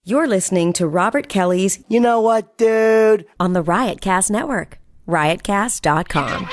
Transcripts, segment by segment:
You're listening to Robert Kelly's You Know What, Dude? on the Riotcast Network, riotcast.com.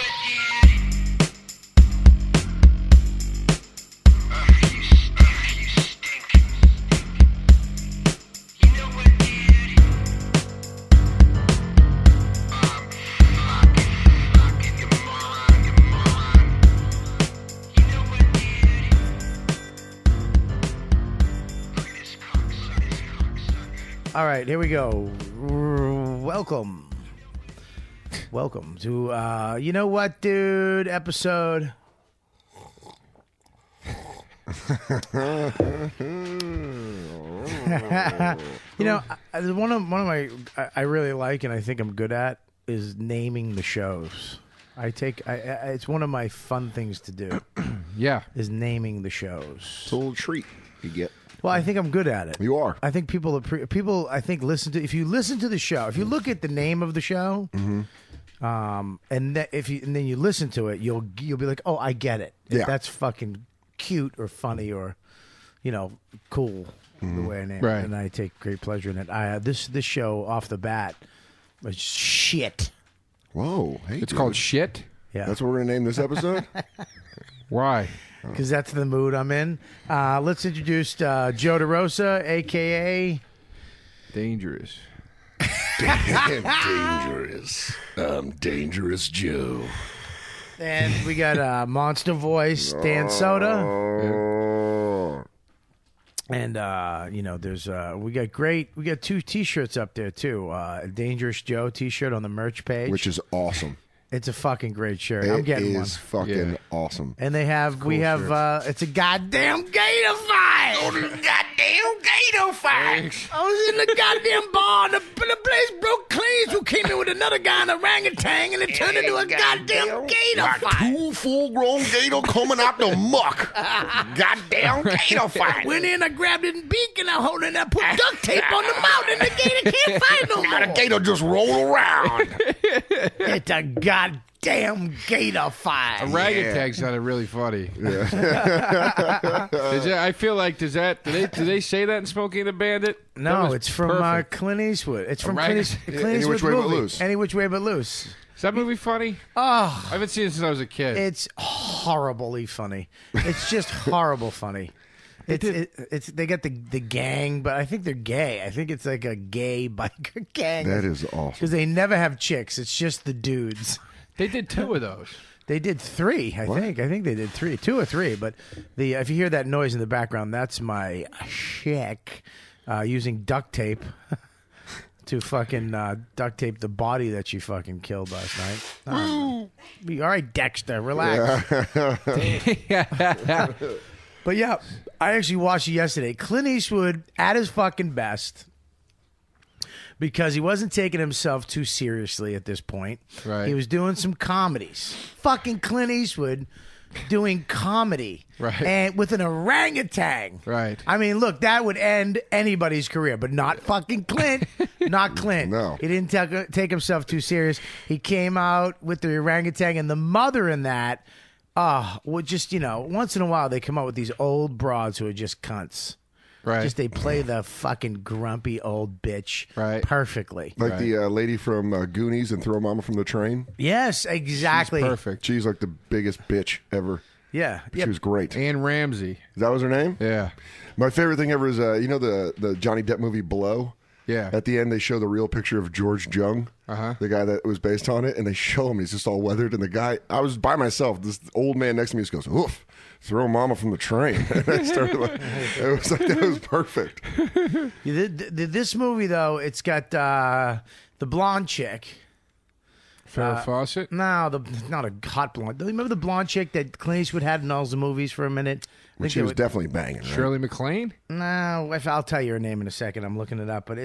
All right, here we go. Welcome to You Know What, Dude episode. You know, one of my I really like and I think I'm good at is naming the shows. It's one of my fun things to do. Yeah. Is naming the shows. It's a little treat you get. Well, I think I'm good at it. You are. I think people I think listen to, if you listen to the show, if you look at the name of the show, and then you listen to it, you'll be like, oh, I get it. Yeah. That's fucking cute or funny or, cool the way I name Right. it, and I take great pleasure in it. This show off the bat was shit. Whoa. Hey, It's dude. called shit? Yeah, That's what we're going to name this episode? Why? because that's the mood I'm in. Let's introduce Joe DeRosa, a.k.a. Dangerous. Dangerous. I'm Dangerous Joe. And we got Monster Voice, Dan Soda. Oh. And there's we got two T-shirts up there too. A Dangerous Joe T-shirt on the merch page, Which is awesome. it's a fucking great shirt. I'm It getting one. is fucking Yeah. awesome. And they have it's a goddamn gator fight. Oh, the goddamn gator fight! I was in the goddamn bar, and the place broke clean. Who came in with another guy in a orangutan, and it turned into a goddamn gator fight. Two full-grown gator coming out the muck. Goddamn gator fight. Went in, I grabbed it in beak, and I hold it, and I put duct tape on the mouth, and the gator can't fight no more. Now the gator just roll around. It's a goddamn gator fight. Orangutan sounded really funny. I feel like, do they say that in Smokey and the Bandit? That No, was it's from perfect. Clint Eastwood. It's from Orangutan. Clint Any Eastwood's Which Way But movie. Loose. Any Which Way But Loose. Is that movie funny? Oh, I haven't seen it since I was a kid. it's horribly funny. It's just horrible funny. It's they got the gang, but I think they're gay. I think it's like a gay biker gang. That is awesome. Because they never have chicks. It's just the dudes. They did two of those. They did three, I think. I think they did three, 2 or 3. But if you hear that noise in the background, that's my chick using duct tape to fucking duct tape the body that she fucking killed last night. All right, Dexter, relax. But yeah, I actually watched it yesterday. Clint Eastwood at his fucking best. Because he wasn't taking himself too seriously at this point. Right. He was doing some comedies. Fucking Clint Eastwood doing comedy. Right. And with an orangutan. Right. I mean, look, that would end anybody's career, but not fucking Clint. Not Clint. No. He didn't take himself too serious. He came out with the orangutan and the mother in that. Just, once in a while they come out with these old broads who are just cunts. Right. Just they play the fucking grumpy old bitch perfectly. Like the lady from Goonies and Throw Mama from the Train. Yes, exactly. She's perfect. She's like the biggest bitch ever. Yeah. She was great. Anne Ramsey. That was her name? Yeah. My favorite thing ever is, the Johnny Depp movie Blow? Yeah. At the end, they show the real picture of George Jung, the guy that was based on it, and they show him. He's just all weathered. And the guy, I was by myself. This old man next to me just goes, oof, throw Mama from the train. And I started that was perfect. This movie, though, it's got the blonde chick. Farrah Fawcett? No, not a hot blonde. Remember the blonde chick that Clint Eastwood had in all the movies for a minute? She was definitely banging, right? Shirley MacLaine? No, I'll tell you her name in a second. I'm looking it up, but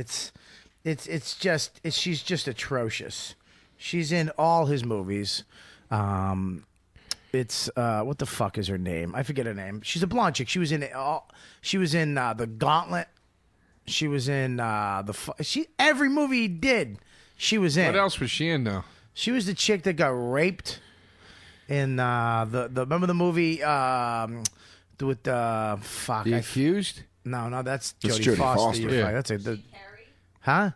she's just atrocious. She's in all his movies. It's what the fuck is her name? I forget her name. She's a blonde chick. She was in the Gauntlet. She was in every movie he did. She was in. What else was she in, though? She was the chick that got raped in the remember the movie with fuck The Accused? No, that's That's Jodie Jodie Foster. Foster. You're Yeah. right. That's huh?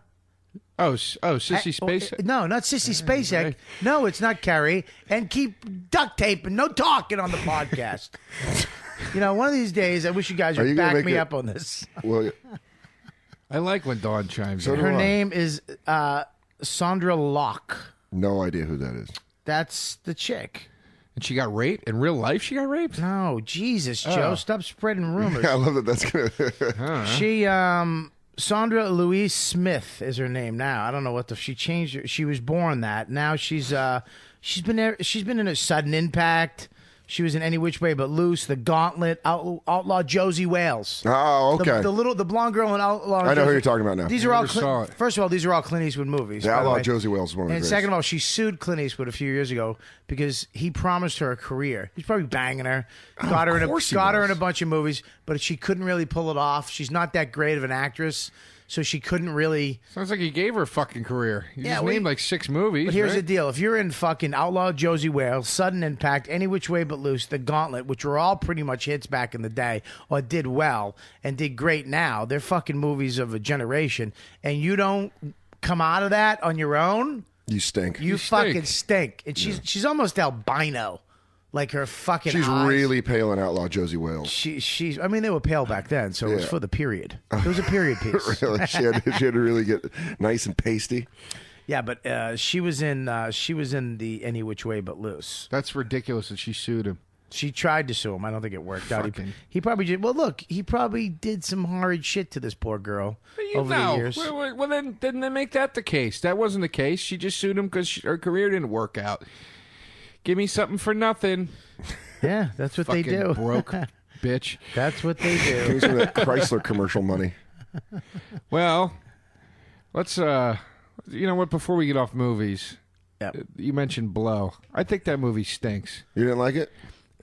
Sissy Spacek? No, not Sissy Spacek. No, it's not Carrie. And keep duct tape and no talking on the podcast. One of these days, I wish you guys Are would you gonna back make me it- up on this. Well, I like when Dawn chimes So in. do Her I. name is Sandra Locke. no idea who that is. That's the chick. And she got raped? In real life, she got raped? No, Jesus, Joe, stop spreading rumors. I love that. That's gonna. She, Sandra Louise Smith is her name now. I don't know she changed her. She was born that. Now she's been in a Sudden Impact. She was in Any Which Way But Loose, The Gauntlet, Outlaw Josie Wales. Oh, okay. The blonde girl in Outlaw. I know Josie. who you're talking about now. These are all never saw it. First of all, these are all Clint Eastwood movies. The by the Outlaw way. Josie Wales is one of the And greatest. second of all, she sued Clint Eastwood a few years ago because he promised her a career. He's probably banging her, got her in a bunch of movies, but she couldn't really pull it off. She's not that great of an actress, so she couldn't really. Sounds like he gave her a fucking career. He Yeah, just well, named like 6 movies. But here's right? the deal: if you're in fucking Outlaw Josie Wales, Sudden Impact, Any Which Way But Loose, The Gauntlet, which were all pretty much hits back in the day, or did well and did great now, they're fucking movies of a generation, and you don't come out of that on your own, You stink. you fucking stink. And she's almost albino, like her fucking. She's eyes. really pale in Outlaw Josie Wales. She's. I mean, they were pale back then, so it was Yeah. for the period. It was a period piece. Really, she had to really get nice and pasty. Yeah, but she was in the Any Which Way But Loose. That's ridiculous that she sued him. She tried to sue him. I don't think it worked out. Fucking- He probably did. Well, look, he probably did some horrid shit to this poor girl over the years. Well, then didn't they make that the case? That wasn't the case. She just sued him because her career didn't work out. Give me something for nothing. Yeah, that's what they Fucking do. broke bitch. That's what they do. Give me some of that Chrysler commercial money. Well, let's you know what? Before we get off movies, Yep. you mentioned Blow. I think that movie stinks. You didn't like it?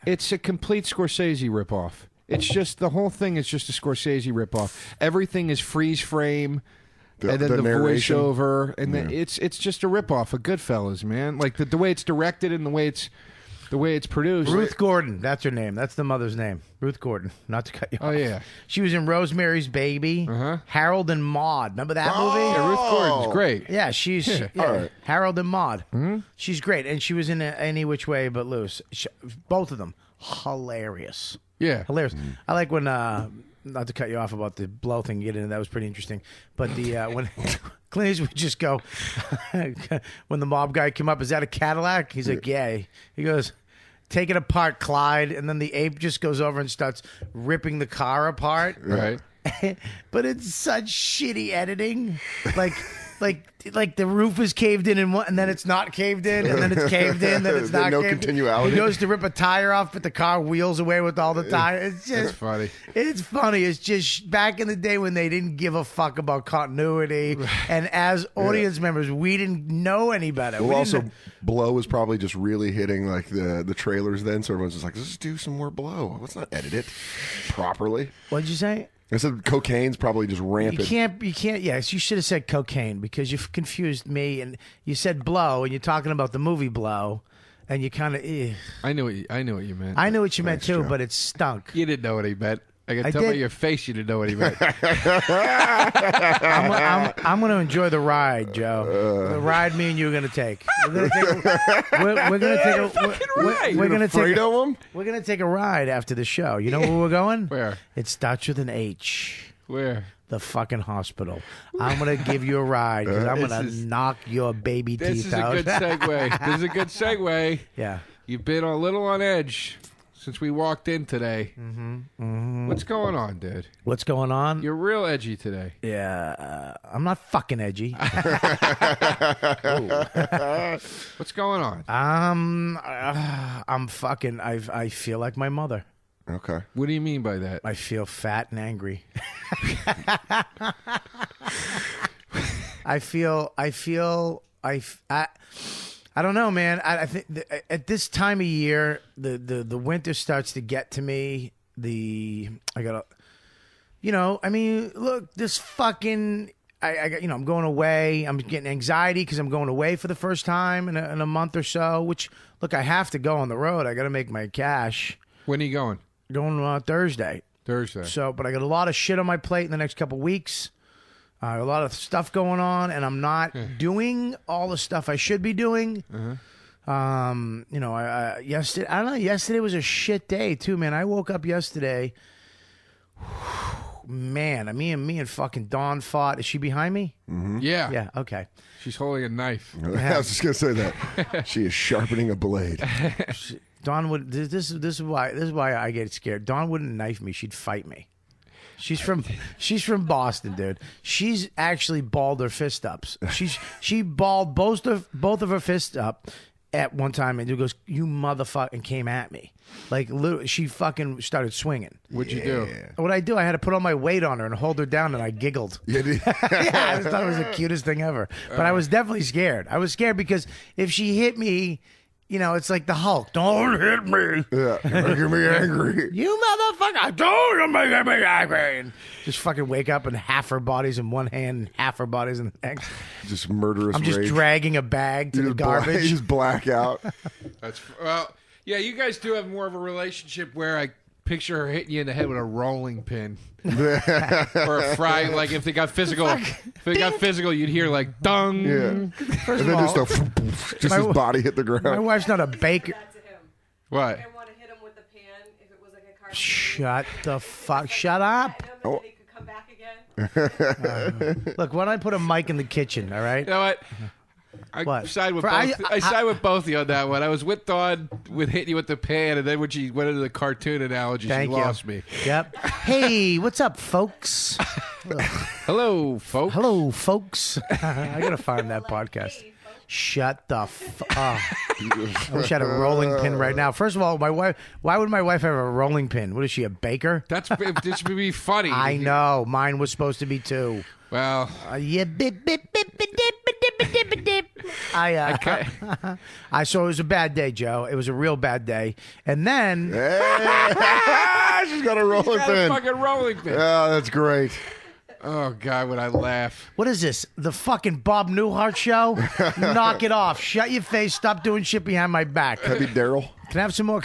It's a complete Scorsese ripoff. It's just the whole thing is just a Scorsese ripoff. Everything is freeze frame, and then the narration. voiceover, and then it's just a ripoff of Goodfellas, man. Like the way it's directed and the way it's produced. Ruth Gordon, that's her name. That's the mother's name. Ruth Gordon. Not to cut you Oh off. yeah, She was in Rosemary's Baby, Harold and Maude. Remember that movie? yeah. Ruth Gordon's great. Yeah, she's All right. Harold and Maude. She's great, and she was in Any Which Way But Loose. Both of them hilarious. Yeah, Hilarious. I like when not to cut you off about the Blow thing. Get into that was pretty interesting. But the when Clint Eastwood would just go when the mob guy came up, is that a Cadillac? He's like, yeah. He goes, take it apart, Clyde, and then the ape just goes over and starts ripping the car apart. right. But it's such shitty editing, like the roof is caved in and then it's not caved in, and then it's caved in, then it's not No caved in. continuality. He goes to rip a tire off, but the car wheels away with all the tires. It's That's just funny. It's funny. It's just back in the day when they didn't give a fuck about continuity, and as audience members, we didn't know any better. Well, We also, didn't- Blow was probably just really hitting like the trailers then, so everyone's just like, let's just do some more Blow. Let's not edit it properly. what'd you say? I said cocaine's probably just rampant. You can't. Yes, you should have said cocaine because you've confused me, and you said Blow, and you're talking about the movie Blow, and you kind of. I knew what you meant. I knew what you meant Thanks, too, Joe. but it stunk. You didn't know what he meant. I can I tell by did. your face you didn't know what he meant. I'm going to enjoy the ride, Joe. The ride me and you are going to take. We're going to take. We're going to take a fucking ride. We're going to Afraid take. of them? We're going to take a ride after the show. You know where we're going? Where? It starts with an H. Where? The fucking hospital. I'm going to give you a ride because I'm going to This is- knock your baby This teeth is a out. good segue. This is a good segue. Yeah. You've been a little on edge since we walked in today. Mm-hmm. What's going on, dude? What's going on? You're real edgy today. Yeah. I'm not fucking edgy. What's going on? I'm fucking. I feel like my mother. Okay. What do you mean by that? I feel fat and angry. I don't know, man. I think at this time of year, the winter starts to get to me. I gotta, I mean, look, this fucking. I got, I'm going away. I'm getting anxiety because I'm going away for the first time in a month or so. Which, look, I have to go on the road. I got to make my cash. When are you going? Going Thursday. Thursday. So, but I got a lot of shit on my plate in the next couple weeks. A lot of stuff going on, and I'm not doing all the stuff I should be doing. Yesterday, I don't know. Yesterday was a shit day too, man. I woke up yesterday. Man, me and fucking Dawn fought. Is she behind me? Mm-hmm. Yeah. Yeah. Okay. She's holding a knife. I was just gonna say that. She is sharpening a blade. Dawn would. This is why I get scared. Dawn wouldn't knife me. She'd fight me. She's from Boston, dude. She's actually balled her fist ups. She balled both of her fists up at one time, and she goes, "You motherfucker," and came at me. Like, literally, she fucking started swinging. What'd you do? What I do? I had to put all my weight on her and hold her down, and I giggled. Yeah, Yeah, I thought it was the cutest thing ever. But I was definitely scared. I was scared because if she hit me, it's like the Hulk. Don't hit me. Yeah, making me angry. You motherfucker, don't make me angry. And just fucking wake up and half her body's in one hand and half her body's in the next. Just murderous I'm just rage. dragging a bag to the garbage. You just black out. Yeah, you guys do have more of a relationship where I picture her hitting you in the head with a rolling pin. Or a fry, like if they got physical, you'd hear like dung. Yeah. First And of then all, just his body hit the ground. my wife's not a baker. That to him. What? I want to hit him with the pan if it was like a car. Shut the fuck. Shut up. And then he could come back again. Look, why don't I put a mic in the kitchen, all right? You know what? I What? side with For- both. I- I side with both of you on that one. I was with Dawn with hitting you with the pan, and then when she went into the cartoon analogy, Thank she you. lost me. Yep. Hey, what's up, folks? Hello, folks. Hello, folks. I gotta find that podcast. Shut the I wish I had a rolling pin right now. First of all, my wife. Why would my wife have a rolling pin? What is she, a baker? This would be funny. I know. Mine was supposed to be too. Well, Yeah, bip, bip, bip, bip, dip, dip, dip, dip, dip. So it was a bad day, Joe. It was a real bad day. And then She's got a rolling got a pin. fucking rolling pin. Yeah, that's great. Oh God, would I laugh? what is this? The fucking Bob Newhart show? Knock it off. Shut your face. Stop doing shit behind my back. That'd be Daryl. Can I have some more?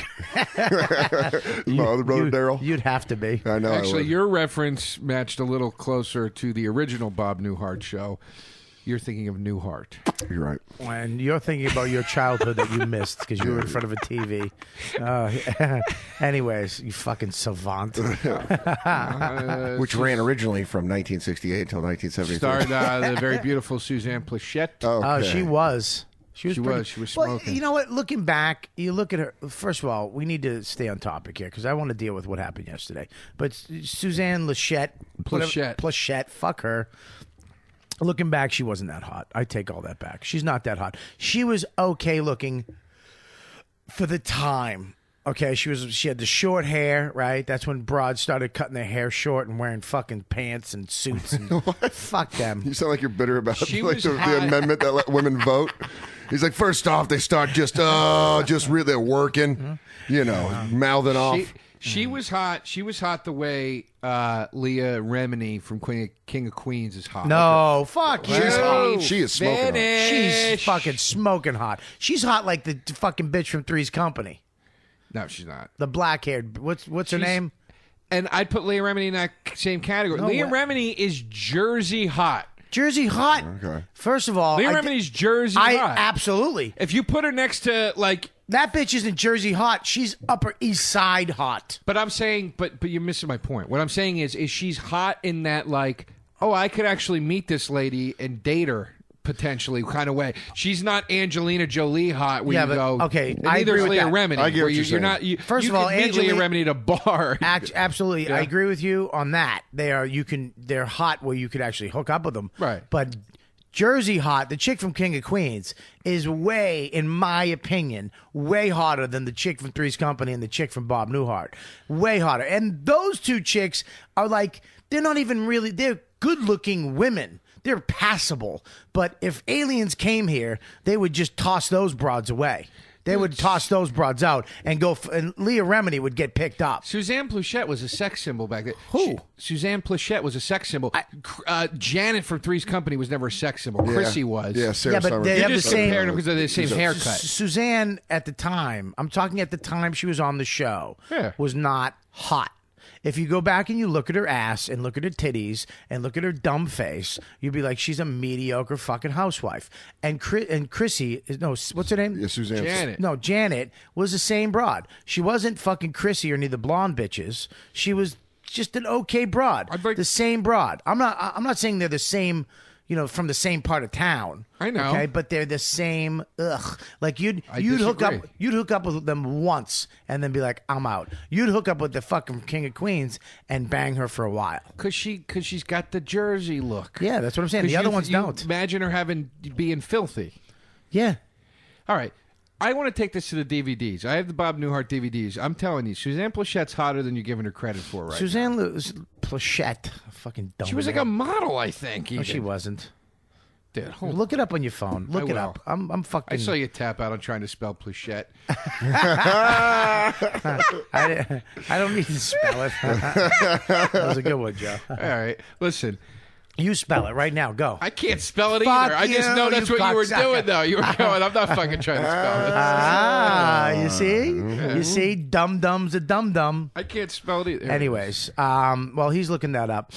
My other brother Daryl. You'd have to be. I know. I Actually, would. your reference matched a little closer to the original Bob Newhart show. You're thinking of Newhart. You're right. And you're thinking about your childhood that you missed because you were in front of a TV. Anyways, you fucking savant. Which ran originally from 1968 until 1973. Starred the very beautiful Suzanne Plachette. Oh, Okay. she was. She was She was Well, smoking. you know what? Looking back, you look at her. First of all, we need to stay on topic here because I want to deal with what happened yesterday. But Suzanne Plachette, fuck her. Looking back, she wasn't that hot. I take all that back. She's not that hot. She was okay looking for the time. Okay, she had the short hair, right? That's when broads started cutting their hair short and wearing fucking pants and suits and fuck them. You sound like you're bitter about She like was the hot. amendment that let women vote. He's like, first off, they start just really working, mouthing off. She was hot. She was hot the way Leah Remini from King of Queens is hot. No, fuck you. She's hot. She is smoking hot. Finish. She's fucking smoking hot. She's hot like the fucking bitch from Three's Company. No, she's not. The black haired. What's her name? And I'd put Leah Remini in that same category. No Leah way. Remini is Jersey hot. Jersey hot. Okay. First of all, Leah Remini's Jersey hot. Absolutely. If you put her next to like, That bitch isn't Jersey hot. She's Upper East Side hot. but I'm saying, but you're missing my point. What I'm saying is she's hot in that like, oh, I could actually meet this lady and date her. Potentially, kind of way. She's not Angelina Jolie hot. Where Yeah, you but- go. okay, and I neither agree is with Leah that. Remini. I get where what you're you're not. saying. First you of all, can meet Leah Angelina- Remini at a bar. Absolutely, Yeah. I agree with you on that. They're hot where you could actually hook up with them. Right. But Jersey hot, the chick from King of Queens, is way, in my opinion, way hotter than the chick from Three's Company and the chick from Bob Newhart. Way hotter. And those two chicks are like, they're not even really, they're good-looking women. They're passable. But if aliens came here, they would just toss those broads away. They would toss those broads out and go. And Leah Remini would get picked up. Suzanne Plachette was a sex symbol back then. Who? Suzanne Plachette was a sex symbol. Janet from Three's Company was never a sex symbol. Chrissy was. Yeah, Sarah Yeah, but Summers. they You have the just same- compared them because of the same haircut. Suzanne at the time, I'm talking at the time she was on the show, Yeah. was not hot. If you go back and you look at her ass and look at her titties and look at her dumb face, you'd be like, she's a mediocre fucking housewife. And Chrissy, no, what's her name? Yeah, Suzanne. Janet. No, Janet was the same broad. She wasn't fucking Chrissy or any of the blonde bitches. She was just an okay broad. The same broad. I'm not saying they're the same, from the same part of town. I know. Okay, but they're the same. Ugh. Like you'd hook up with them once and then be like, I'm out. You'd hook up with the fucking King of Queens and bang her for a while. Cause she's got the Jersey look. Yeah, that's what I'm saying. The other ones don't. Imagine her being filthy. Yeah. All right. I want to take this to the DVDs. I have the Bob Newhart DVDs. I'm telling you, Suzanne Plachette's hotter than you're giving her credit for right Suzanne Plachette. Fucking dumb. She was like a model, I think. No, she wasn't. Dude, Look it up on your phone. Look it up. I'm fucking. I saw you tap out on trying to spell Plachette. I don't need to spell it. That was a good one, Joe. All right. Listen. You spell it right now. Go. I can't spell it Fuck either. I just know that's you what you were cocksucker. doing, though. You were going, I'm not fucking trying to spell it. You see? You see? Dum-dum's a dum-dum. I can't spell it either. Anyways, well, he's looking that up.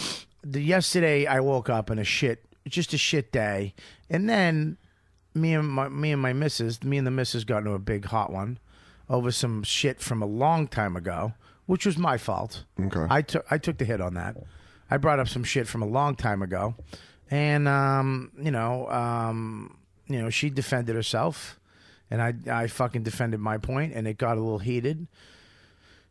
Yesterday, I woke up in just a shit day. And then me and the missus got into a big hot one over some shit from a long time ago, which was my fault. Okay. I took the hit on that. I brought up some shit from a long time ago, and she defended herself, and I fucking defended my point, and it got a little heated.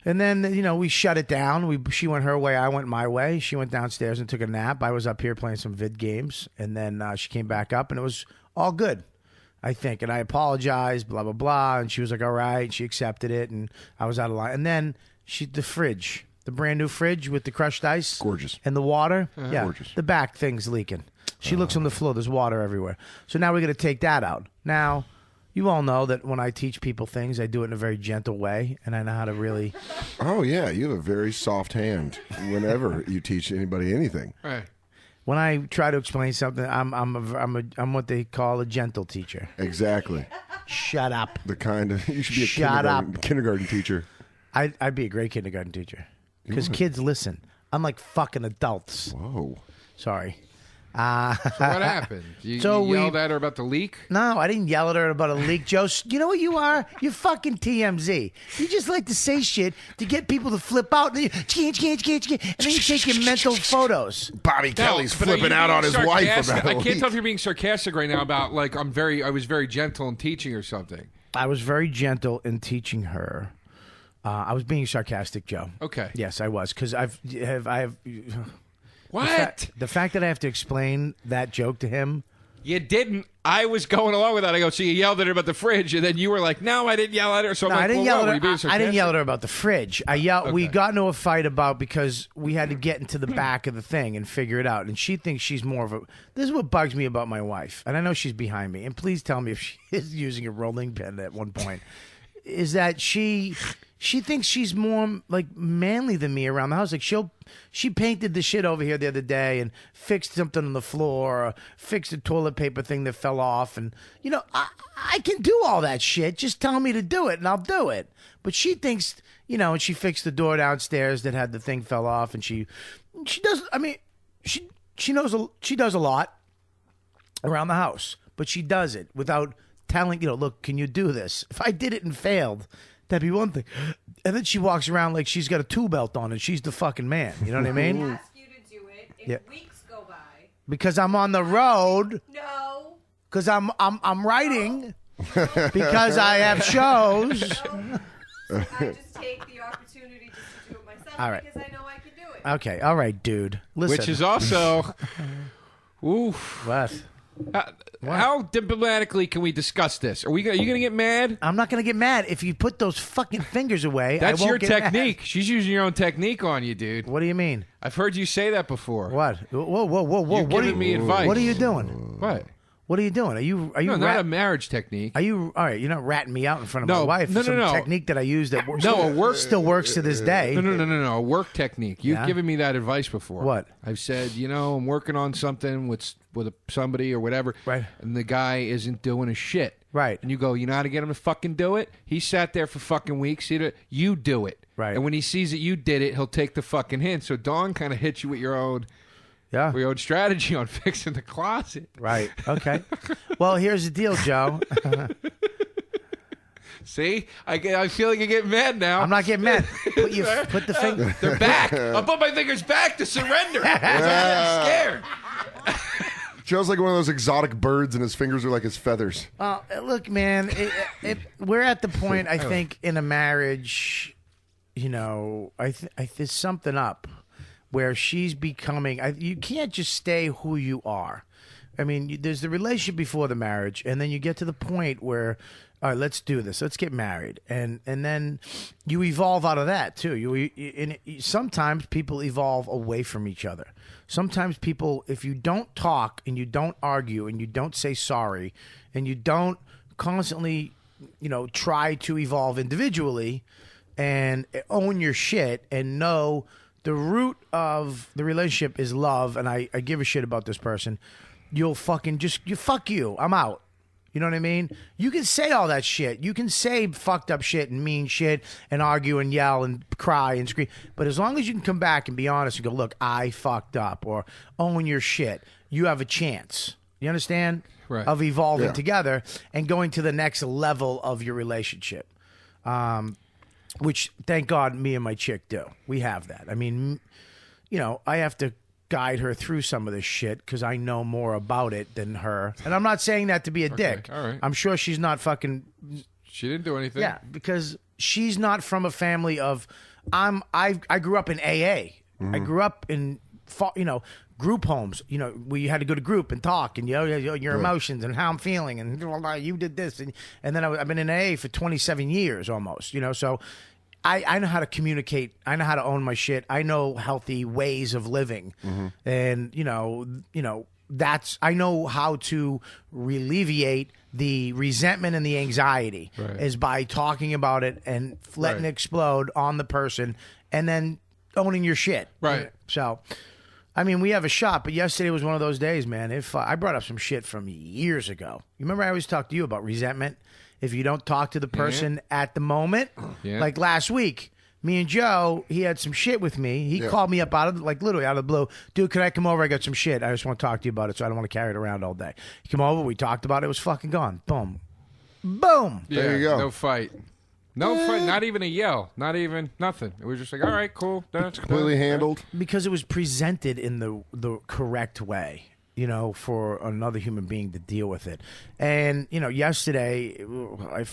And then we shut it down. She went her way, I went my way. She went downstairs and took a nap. I was up here playing some vid games, and then she came back up, and it was all good, I think. And I apologized, blah blah blah, and she was like, "All right." She accepted it, and I was out of line. And then the fridge. The brand new fridge with the crushed ice. Gorgeous. And the water. Yeah. Gorgeous. The back thing's leaking. She looks on the floor. There's water everywhere. So now we're going to take that out. Now, you all know that when I teach people things, I do it in a very gentle way. And I know how to really... Oh, yeah. You have a very soft hand whenever you teach anybody anything. Right. When I try to explain something, I'm what they call a gentle teacher. Exactly. Shut up. The kind of... You should be Shut kindergarten teacher. I'd be a great kindergarten teacher. Because kids listen. Unlike fucking adults. Whoa. Sorry. So what happened? You yelled at her about the leak? No, I didn't yell at her about a leak, Joe. You know what you are? You're fucking TMZ. You just like to say shit to get people to flip out. And then you take your mental photos. Bobby Kelly's but are you flipping out being on his wife sarcastic? about I a can't leak. tell if you're being sarcastic right now about, like, I was very gentle in teaching or something. I was very gentle in teaching her. I was being sarcastic, Joe. Okay. Yes, I was, because I have. What? The fact that I have to explain that joke to him. You didn't. I was going along with that. I go, so you yelled at her about the fridge, and then you were like, no, I didn't yell at her. So I'm like, I didn't well, yell what, at were you being her. I didn't yell at her about the fridge. We got into a fight because we had to get into the back of the thing and figure it out. And she thinks she's more of a. This is what bugs me about my wife, and I know she's behind me. And please tell me if she is using a rolling pin at one point. Is that she thinks she's more like manly than me around the house. Like she painted the shit over here the other day and fixed something on the floor or fixed a toilet paper thing that fell off. And, I can do all that shit. Just tell me to do it and I'll do it. But she thinks, and she fixed the door downstairs that had the thing fell off. And she does, she knows, she does a lot around the house, but she does it without telling, look, can you do this? If I did it and failed, that'd be one thing. And then she walks around like she's got a tool belt on and she's the fucking man. You know what I mean? I ask you to do it. If weeks go by. Because I'm on the road. No. Because I'm writing. Because I have shows. No. So I just take the opportunity just to do it myself All right. because I know I can do it. Okay. All right, dude. Listen. Which is also, oof. What? How diplomatically can we discuss this? Are you going to get mad? I'm not going to get mad. If you put those fucking fingers away, That's I won't your get technique. mad. She's using your own technique on you, dude. What do you mean? I've heard you say that before. What? Whoa. You're What giving me advice. What are you doing? What? What are you doing? Are you No, not a marriage technique. Are you all right? You're not ratting me out in front of No, my wife. no, for some no. technique that I use that works. No, a work- still works to this day. No. A work technique. You've Yeah? given me that advice before. What? I've said, I'm working on something with somebody or whatever, Right. and the guy isn't doing a shit. Right. And you go, you know how to get him to fucking do it? He sat there for fucking weeks. You do it. Right. And when he sees that you did it, he'll take the fucking hint. So Dawn kind of hits you with your own strategy on fixing the closet. Right. Okay. Well, here's the deal, Joe. See? I feel like you're getting mad now. I'm not getting mad. Put the finger. They're back. I'll put my fingers back to surrender. I'm getting scared. Joe's like one of those exotic birds, and his fingers are like his feathers. Look, man, we're at the point, I think, in a marriage, there's something up where she's becoming, you can't just stay who you are. I mean, there's the relationship before the marriage, and then you get to the point where, all right, let's do this. Let's get married. And then you evolve out of that, too. Sometimes people evolve away from each other. Sometimes people, if you don't talk and you don't argue and you don't say sorry and you don't constantly, try to evolve individually and own your shit and know the root of the relationship is love, and I give a shit about this person, you'll fucking fuck you. I'm out. You know what I mean? You can say all that shit. You can say fucked up shit and mean shit and argue and yell and cry and scream. But as long as you can come back and be honest and go, look, I fucked up, or own your shit, you have a chance. You understand? Right. Of evolving together and going to the next level of your relationship. Which, thank God, me and my chick do. We have that. I mean, I have to guide her through some of this shit because I know more about it than her. And I'm not saying that to be a dick. All right. I'm sure she's not fucking... She didn't do anything. Yeah, because she's not from a family of... I grew up in AA. I grew up in, group homes. We had to go to group and talk and your emotions and how I'm feeling and you did this. And then I've been in AA for 27 years almost, so... I know how to communicate. I know how to own my shit. I know healthy ways of living, and I know how to alleviate the resentment and the anxiety is by talking about it and letting it explode on the person, and then owning your shit. Right. So, I mean, we have a shot, but yesterday was one of those days, man. If I brought up some shit from years ago, you remember I always talked to you about resentment. If you don't talk to the person at the moment, like last week, me and Joe, he had some shit with me. He called me up literally out of the blue. Dude, can I come over? I got some shit. I just want to talk to you about it, so I don't want to carry it around all day. He came over. We talked about it. It was fucking gone. Boom. Boom. Yeah, there you go. No fight. No fight. Not even a yell. Not even nothing. It was just like, all right, cool. That's completely handled. Because it was presented in the correct way. For another human being to deal with it. And, yesterday, I was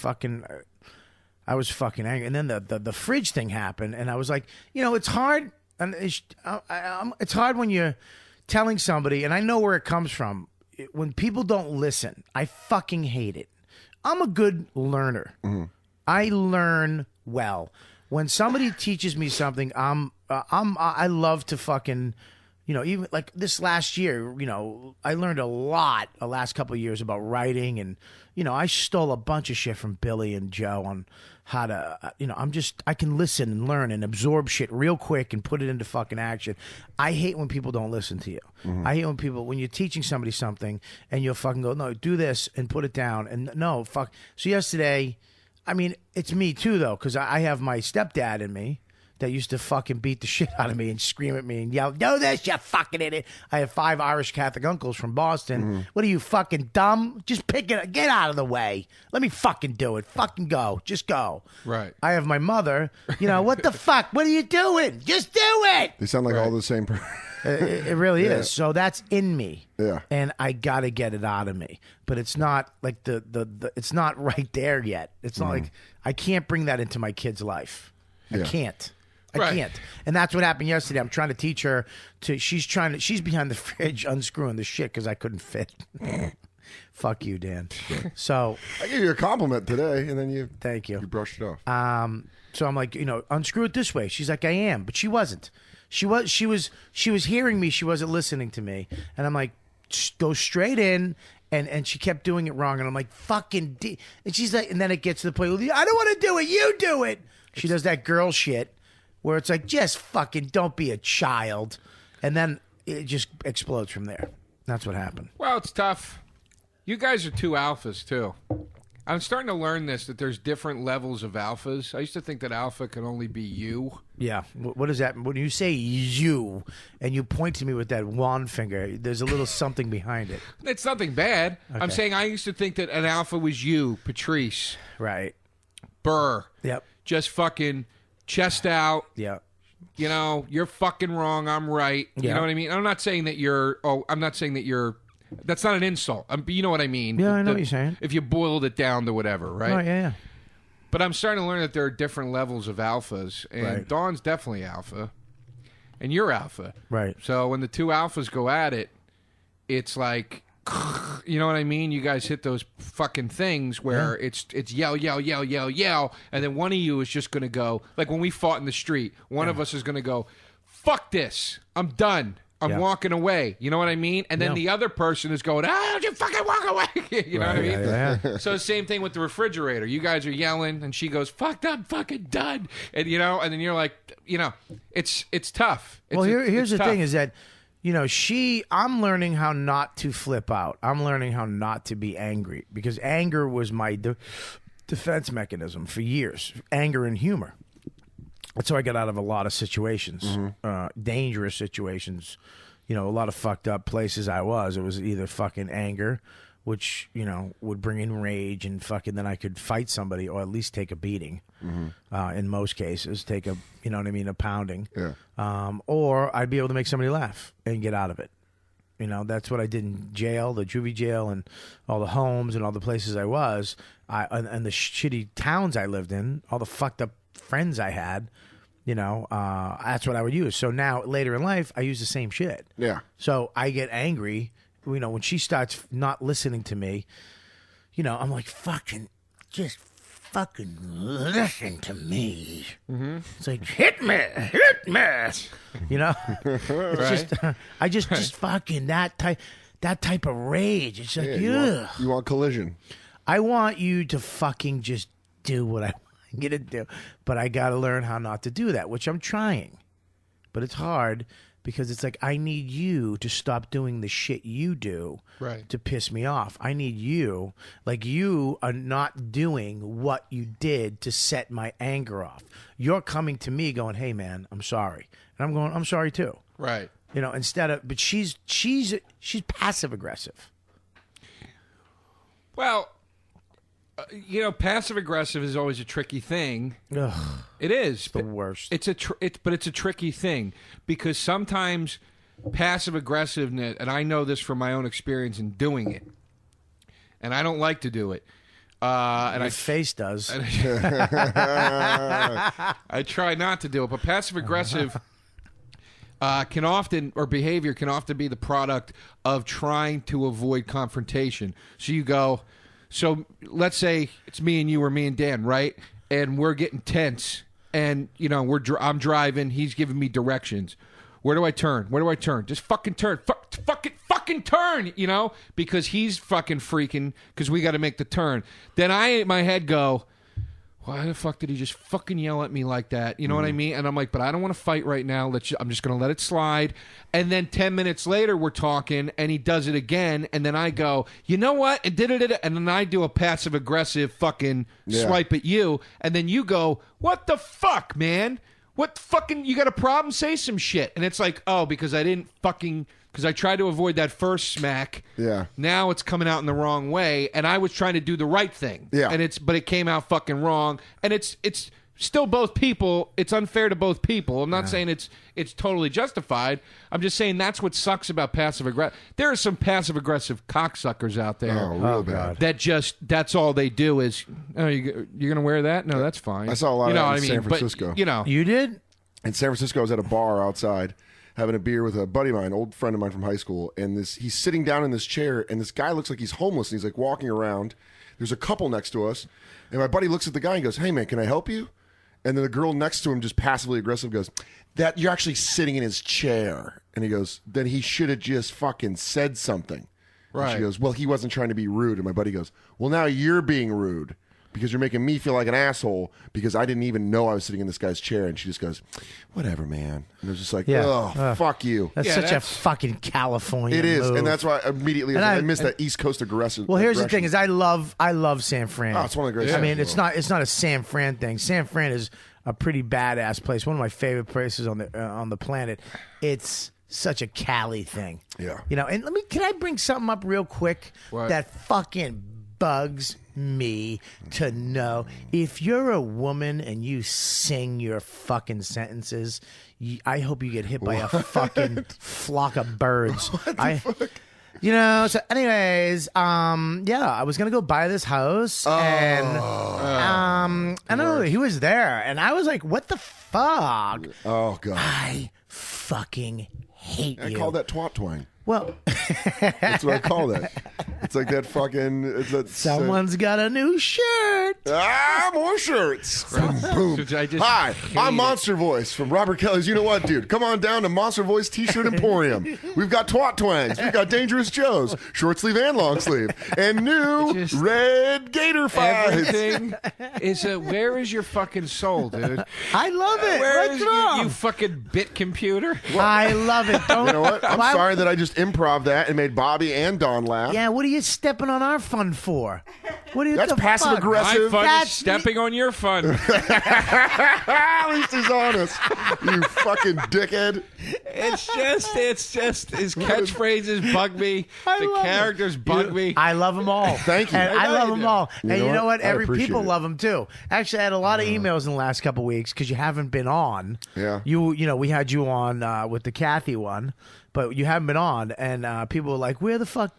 fucking angry. And then the fridge thing happened, and I was like, it's hard. And it's hard when you're telling somebody, and I know where it comes from. When people don't listen, I fucking hate it. I'm a good learner. Mm-hmm. I learn well. When somebody teaches me something, I love to fucking... even like this last year, I learned a lot the last couple of years about writing, and, I stole a bunch of shit from Billy and Joe on how to, I can listen and learn and absorb shit real quick and put it into fucking action. I hate when people don't listen to you. Mm-hmm. I hate when you're teaching somebody something and you'll fucking go, no, do this and put it down. And no, fuck. So yesterday, I mean, it's me too, though, because I have my stepdad in me that used to fucking beat the shit out of me and scream at me and yell, do this, you fucking idiot. I have 5 Irish Catholic uncles from Boston. Mm-hmm. What are you, fucking dumb? Just pick it up. Get out of the way. Let me fucking do it. Fucking go. Just go. Right. I have my mother, what the fuck? What are you doing? Just do it. They sound like all the same person. It really is. So that's in me. Yeah. And I got to get it out of me. But it's not like it's not right there yet. It's not like I can't bring that into my kid's life. I can't. I can't. And that's what happened yesterday. I'm trying to teach her she's behind the fridge unscrewing the shit because I couldn't fit. Fuck you, Dan. So I gave you a compliment today, and then thank you. You brushed it off. So I'm like, unscrew it this way. She's like, I am, but she wasn't. She was hearing me. She wasn't listening to me. And I'm like, go straight in. And she kept doing it wrong. And I'm like, fucking and she's like, and then it gets to the point where I don't want to do it. You do it. She does that girl shit where it's like, just fucking don't be a child. And then it just explodes from there. That's what happened. Well, it's tough. You guys are two alphas, too. I'm starting to learn this, that there's different levels of alphas. I used to think that alpha can only be you. Yeah. What is that? When you say you and you point to me with that wand finger, there's a little something behind it. It's nothing bad. Okay. I'm saying I used to think that an alpha was you, Patrice, Right. Burr. Yep. Just fucking chest out. Yeah. You know, you're fucking wrong. I'm right. You Yeah. know what I mean? I'm not saying that you're. Oh, I'm not saying that you're. That's not an insult. You know what I mean? Yeah, I know what you're saying. If you boiled it down to whatever, right? Oh, yeah. But I'm starting to learn that there are different levels of alphas, and Right. Dawn's definitely alpha, and you're alpha. Right. So when the two alphas go at it, it's like, you know what I mean? You guys hit those fucking things where it's yell, yell, yell, yell, yell, and then one of you is just going to go, like when we fought in the street, one of us is going to go, fuck this, I'm done. I'm walking away. You know what I mean? And then the other person is going, don't you fucking walk away. You know what I mean? Yeah. So same thing with the refrigerator. You guys are yelling, and she goes, "Fuck, I'm fucking done." And and then you're like, it's tough. Here's the tough. thing: is that I'm learning how not to flip out. I'm learning how not to be angry because anger was my defense mechanism for years. Anger and humor. That's how I got out of a lot of situations, dangerous situations. A lot of fucked up places I was. It was either fucking anger, which would bring in rage, and fucking then I could fight somebody or at least take a beating. In most cases, take a a pounding. Yeah. Or I'd be able to make somebody laugh and get out of it. That's what I did in jail, the juvie jail, and all the homes and all the places I was, and the shitty towns I lived in, all the fucked up friends I had. That's what I would use. So now later in life, I use the same shit. Yeah. So I get angry, when she starts not listening to me, I'm like, just fucking listen to me. Mm-hmm. It's like, hit me. It's just, I just fucking that type of rage. It's like, you want collision. I want you to fucking just do what I want you to do. But I got to learn how not to do that, which I'm trying. But it's hard because it's like, I need you to stop doing the shit you do to piss me off. I need you, like you are not doing what you did to set my anger off. You're coming to me going, hey man, I'm sorry. And I'm going, I'm sorry too. Right. Instead of, but she's passive aggressive. Well, passive aggressive is always a tricky thing. Ugh, it is the worst. But it's a tricky thing because sometimes passive aggressiveness, and I know this from my own experience in doing it, and I don't like to do it. And my face does. I try not to do it, but passive aggressive behavior can often be the product of trying to avoid confrontation. So you go. So let's say it's me and you or me and Dan, right? And we're getting tense, and I'm driving. He's giving me directions. Where do I turn? Where do I turn? Just fucking turn. Fucking turn. Because he's fucking freaking because we got to make the turn. Then I in my head go, why the fuck did he just fucking yell at me like that? You know what I mean? And I'm like, but I don't want to fight right now. I'm just going to let it slide. And then 10 minutes later, we're talking, and he does it again. And then I go, you know what? And and then I do a passive-aggressive fucking swipe at you. And then you go, what the fuck, man? What fucking, you got a problem? Say some shit. And it's like, oh, because I didn't fucking... Because I tried to avoid that first smack. Yeah. Now it's coming out in the wrong way, and I was trying to do the right thing. Yeah. But it came out fucking wrong, and it's still both people. It's unfair to both people. I'm not saying it's totally justified. I'm just saying that's what sucks about passive aggressive. There are some passive aggressive cocksuckers out there. Oh, real bad. That's all they do is, oh, you're gonna wear that? No, that's fine. I saw a lot of that in San Francisco. But, you did in San Francisco. I was at a bar outside, having a beer with a buddy of mine, old friend of mine from high school, and he's sitting down in this chair, and this guy looks like he's homeless, and he's like walking around. There's a couple next to us, and my buddy looks at the guy and goes, "Hey man, can I help you?" And then the girl next to him, just passively aggressive, goes, "That you're actually sitting in his chair." And he goes, "Then he should have just fucking said something." Right. And she goes, "Well, he wasn't trying to be rude." And my buddy goes, "Well, now you're being rude." because you're making me feel like an asshole because I didn't even know I was sitting in this guy's chair. And she just goes, whatever, man. And it was just like, fuck you. That's such a fucking California It is, move. and that's why immediately I miss that East Coast aggression. Well, here's the thing: is I love San Fran. Oh, it's one of the greatest. I mean, cities it's not a San Fran thing. San Fran is a pretty badass place. One of my favorite places on the planet. It's such a Cali thing. Yeah. You know, and can I bring something up real quick What? that fucking bugs me to know? If you're a woman and you sing your fucking sentences, I hope you get hit by a fucking flock of birds. Fuck? You know, so anyways, I was gonna go buy this house and I don't know, he was there and I was like, what the fuck? Oh god. I fucking hate you. I call that twat twang. Well, That's what I call that. It's like that fucking. someone's got a new shirt. More shirts. Boom. I just Hi, hate I'm it. Monster Voice from Robert Kelly's. You know what, dude? Come on down to Monster Voice T-shirt Emporium. We've got twat twangs. We've got Dangerous Joes, short sleeve and long sleeve, and new Just- red Gator Fights. Everything is where is your fucking soul, dude? I love it. Where What's is wrong? you fucking bit computer? I love it. Don't, You know what? I'm why- sorry that I just improv that and made Bobby and Don laugh. Yeah, what are you stepping on our fun for? What are you? That's the passive fuck? aggressive. My fun That's is stepping on your fun. At least he's honest. You fucking dickhead. It's just his catchphrases bug me. The love it. characters bug me. I love them all. Thank you. And I I know love you them do. all. And know you know what? what? I Every appreciate people it. love them too. Actually, I had a lot of emails in the last couple weeks because you haven't been on. Yeah. You know, we had you on with the Kathy one, but you haven't been on, and people were like, "Where the fuck?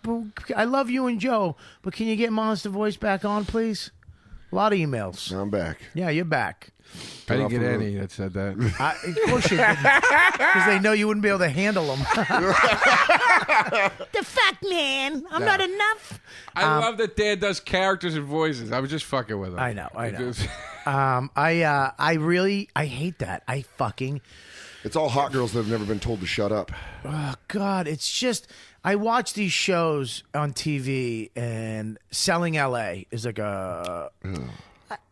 I love you and Joe, but can you get Monster Voice back on, please?" A lot of emails. I'm back. Yeah, you're back. I didn't off get the any that said that. Of course you didn't, because they know you wouldn't be able to handle them. The fuck, man! I'm not enough. I love that Dan does characters and voices. I was just fucking with him. I know. Just- I hate that. I fucking. It's all hot girls that have never been told to shut up. Oh God, it's just I watch these shows on TV, and Selling LA is like a.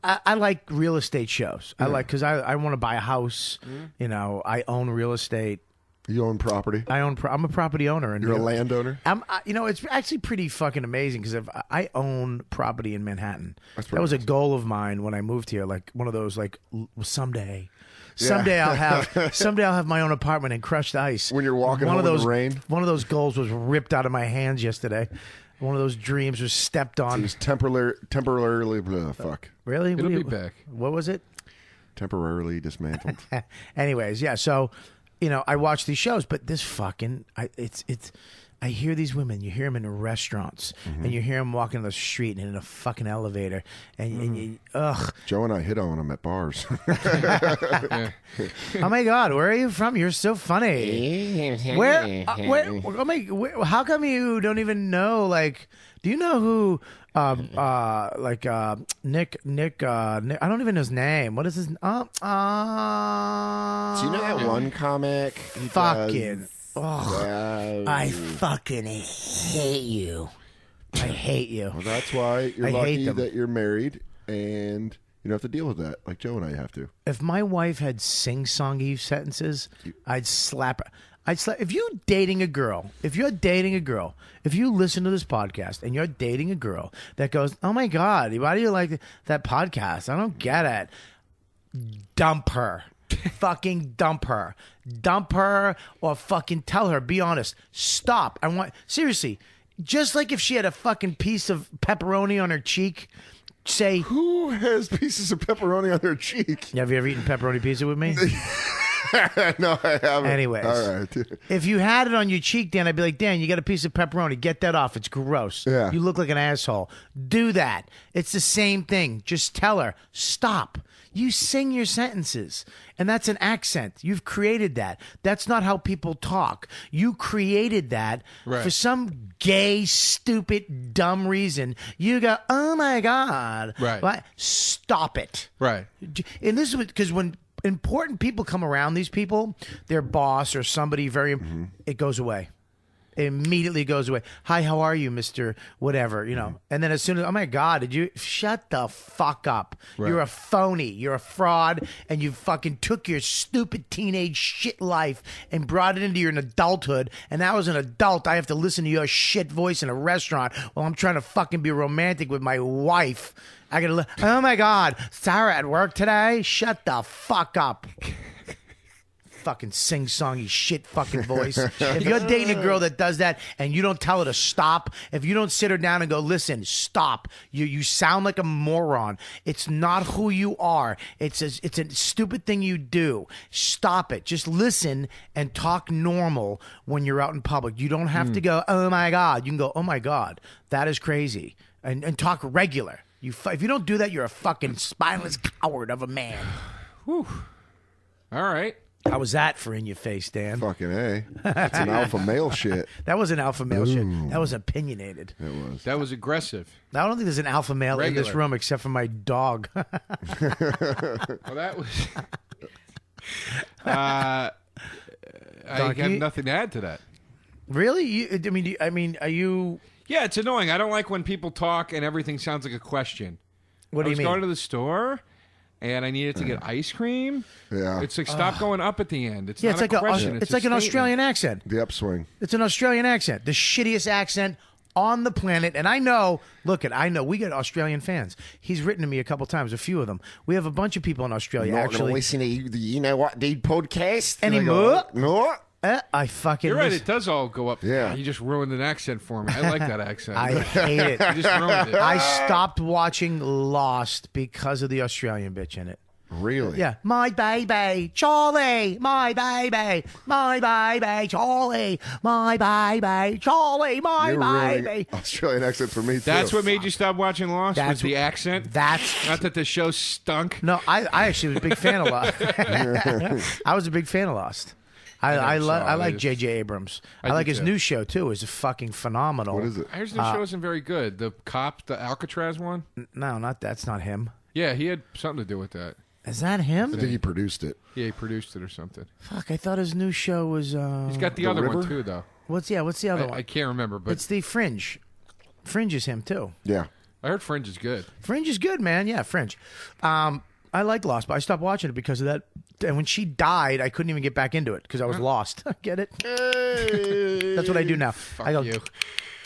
I like real estate shows. I like because I want to buy a house. You know, I own real estate. You own property. I'm a property owner, and You're a landowner. you know, it's actually pretty fucking amazing because I own property in Manhattan. That's That was pretty a goal of mine when I moved here. Like one of those, like someday I'll have my own apartment in crushed ice. When you're walking one home of in those the rain. One of those goals was ripped out of my hands yesterday. One of those dreams was stepped on. He's temporarily blah, fuck. Really? It'll be back. What was it? Temporarily dismantled. Anyways, yeah. So, you know, I watch these shows, but this fucking, I hear these women. You hear them in restaurants, and you hear them walking on the street and in a fucking elevator, and ugh. Joe and I hit on them at bars. Oh my God, where are you from? You're so funny. Where? How come you don't even know? Like, do you know who? Nick. I don't even know his name. What is his? Do you know that one comic? He Fucking. does- I fucking hate you. I hate you. Well, that's why you're I hate lucky them. that you're married and you don't have to deal with that like Joe and I have to. If my wife had sing-songy sentences, I'd slap her. If you're dating a girl, if you listen to this podcast and you're dating a girl that goes, "Oh my God, why do you like that podcast? I don't get it." Dump her. Fucking dump her. Dump her or fucking tell her. Be honest. Stop. Seriously, just like if she had a fucking piece of pepperoni on her cheek, say, Who has pieces of pepperoni on their cheek? have you ever eaten pepperoni pizza with me? No, I haven't. Anyways. All right. If you had it on your cheek, Dan, I'd be like, Dan, you got a piece of pepperoni. Get that off. It's gross. Yeah. You look like an asshole. Do that. It's the same thing. Just tell her, stop. You sing your sentences, and that's an accent. You've created that. That's not how people talk. You created that Right. for some gay, stupid, dumb reason. You go, oh my God. Right. What? Stop it. Right. And this is because when important people come around these people, their boss or somebody it goes away. It immediately goes away. Hi, how are you, Mr. Whatever, you know. And then as soon as, oh my God, did you shut the fuck up? Right. You're a phony. You're a fraud. And you fucking took your stupid teenage shit life and brought it into your adulthood. And now as an adult, I have to listen to your shit voice in a restaurant while I'm trying to fucking be romantic with my wife. I gotta, oh my God, Sarah at work today? Shut the fuck up. Fucking sing-songy shit fucking voice. If you're dating a girl that does that and you don't tell her to stop, if you don't sit her down and go, listen, stop, you sound like a moron. It's not who you are. It's a stupid thing you do. Stop it. Just listen and talk normal when you're out in public. You don't have to go, oh my God. You can go, oh my God, that is crazy. And talk regular. If you don't do that, you're a fucking spineless coward of a man. Whew. All right. How was that for in your face, Dan? Fucking A. That's an alpha male shit. That was an alpha male shit. That was opinionated. It was. That was aggressive. I don't think there's an alpha male in this Regular. room except for my dog. Well, that was. I Doc, have you- nothing to add to that. Really? I mean, are you? Yeah, it's annoying. I don't like when people talk and everything sounds like a question. What do you I was mean? going to the store and I needed to get ice cream. Yeah. It's like stop going up at the end. It's Yeah, not it's like a question. it's a like an statement. Australian accent. The upswing. It's an Australian accent, the shittiest accent on the planet. And I know, I know we get Australian fans. He's written to me a couple times, a few of them. We have a bunch of people in Australia actually. listen to the You Know What Dude podcast Anymore? No. I fucking. You're right. listen- It does all go up. Yeah. You just ruined an accent for me. I like that accent. I hate it. You just ruined it. I stopped watching Lost because of the Australian bitch in it. Really? Yeah. My baby, Charlie. My baby, Charlie. My baby, Charlie. My You're baby. ruining Australian accent for me, too. That's what made you stop watching Lost? That's Was the accent? That's Not that the show stunk. no. I actually was a big fan of Lost. I was a big fan of Lost. I never saw it. like J.J. Abrams. I I like did his too. new show too. It's fucking phenomenal. What is it? I heard the show isn't very good. The cop, the Alcatraz one? No, that's not him. Yeah, he had something to do with that. Is that I him? think he produced it. Yeah, he produced it or something. Fuck, I thought his new show was. He's got the The other one River? too, though. What's the other I one? can't remember, but It's the Fringe. Fringe is him too. Yeah. I heard Fringe is good. Fringe is good, man. Yeah, Fringe. I like Lost, but I stopped watching it because of that. And when she died, I couldn't even get back into it because I was lost. Get it? That's what I do now. Fuck I go, you.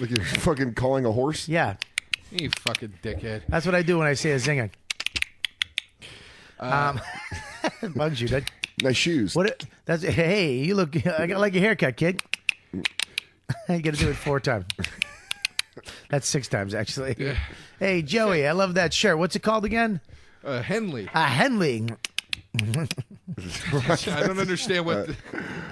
Like you're fucking calling a horse? yeah. You fucking dickhead. That's what I do when I say a zinger. Bugs you. That, Nice shoes. what? That's hey. You look. I like your haircut, kid. You got to do it 4 times. That's 6 times actually. Hey Joey, I love that shirt. What's it called again? Henley. Henley. I don't understand what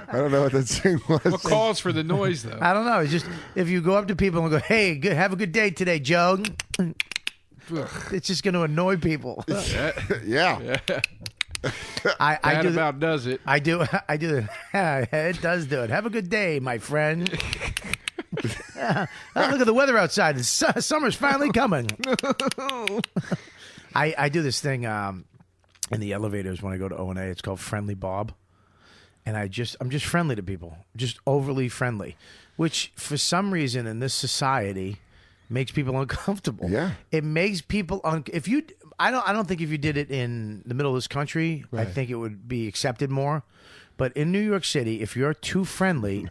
I don't know what that thing was. what calls for the noise though. I don't know. It's just if you go up to people and go, "Hey, good, have a good day today, Joe." It's just going to annoy people. Yeah. I That do. about does it. I do. It does do it. Have a good day, my friend. Oh, look at the weather outside. Summer's finally coming. I do this thing in the elevators when I go to O&A. It's called Friendly Bob. And I'm just friendly to people. Just overly friendly. Which, for some reason, in this society, makes people uncomfortable. Yeah. It makes people... I don't think if you did it in the middle of this country, I think it would be accepted more. But in New York City, if you're too friendly,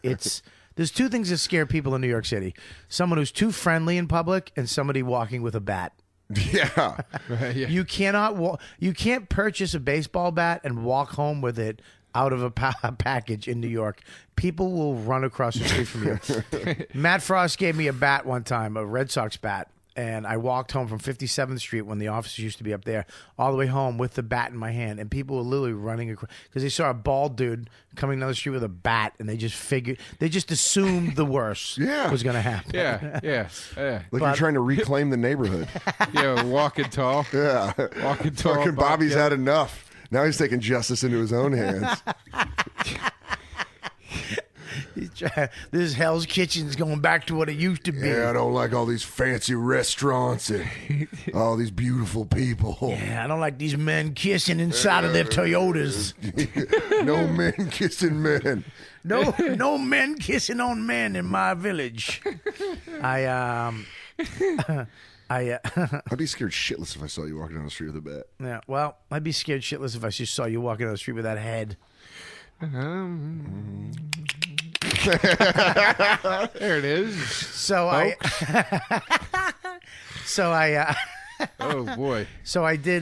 there's 2 things that scare people in New York City. Someone who's too friendly in public and somebody walking with a bat. Yeah. Yeah. You can't purchase a baseball bat and walk home with it out of a package in New York. People will run across the street from you. Matt Frost gave me a bat one time, a Red Sox bat. And I walked home from 57th Street when the offices used to be up there, all the way home with the bat in my hand. And people were literally running across because they saw a bald dude coming down the street with a bat, and they just assumed the worst was going to happen. Yeah. Like you're trying to reclaim the neighborhood. Yeah, walking tall. Yeah. Walking tall. Fucking Bobby's had enough. Now he's taking justice into his own hands. This Hell's Kitchen's going back to what it used to be. Yeah, I don't like all these fancy restaurants and all these beautiful people. Yeah, I don't like these men kissing inside of their Toyotas. No men kissing men. No men kissing on men in my village. I'd be scared shitless if I saw you walking down the street with a bat. Yeah, well, I'd be scared shitless if I just saw you walking down the street with that head. There it is. So Oh boy. So I do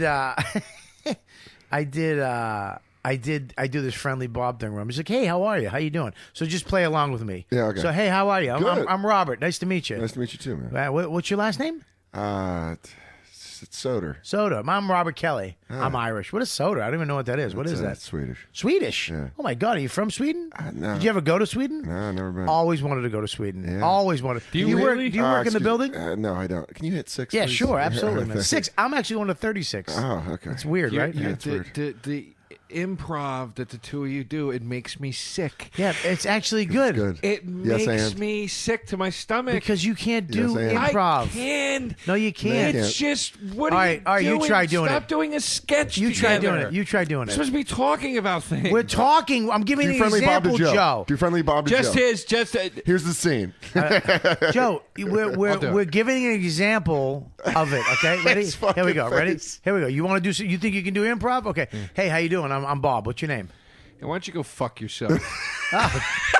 this friendly Bob thing where I'm just like, hey, how are you? How you doing? So just play along with me. Yeah, okay. So, hey, how are you? Good. I'm Robert. Nice to meet you. Nice to meet you too, man. What's your last name? It's Soder. Soda. I'm Robert Kelly. I'm Irish. What is soda? I don't even know what that is. What is that? Swedish. Swedish? Yeah. Oh, my God. Are you from Sweden? No. Did you ever go to Sweden? No, I've never been. Always wanted to go to Sweden. Yeah. Always wanted. Do you really? Do you work in the building? No, I don't. Can you hit 6? Yeah, please? sure. Absolutely, man. 6. I'm actually going to 36. Oh, okay. It's weird, right? Yeah, it's weird. The improv that the two of you do, it makes me sick. Yeah, it's actually good. Good. It Yes, makes and. me sick to my stomach. Because you can't do Yes, and. improv. I can. No, you can't. It's just, what All are right, you all right, you doing? try doing Stop it. doing a sketch You try together. doing it. You try doing We're it. supposed to be talking about things. We're talking. I'm giving Do you an friendly Bob example, to Joe. Joe. Do friendly Bob to Just Joe. Here's Here's the scene. Joe, I'll do we're it. giving an example of it. Okay, ready? His Here we go. fucking Ready? face. Here we go. You want to do? You think you can do improv? Okay. Hey, how you doing? I'm Bob. What's your name? Hey, why don't you go fuck yourself?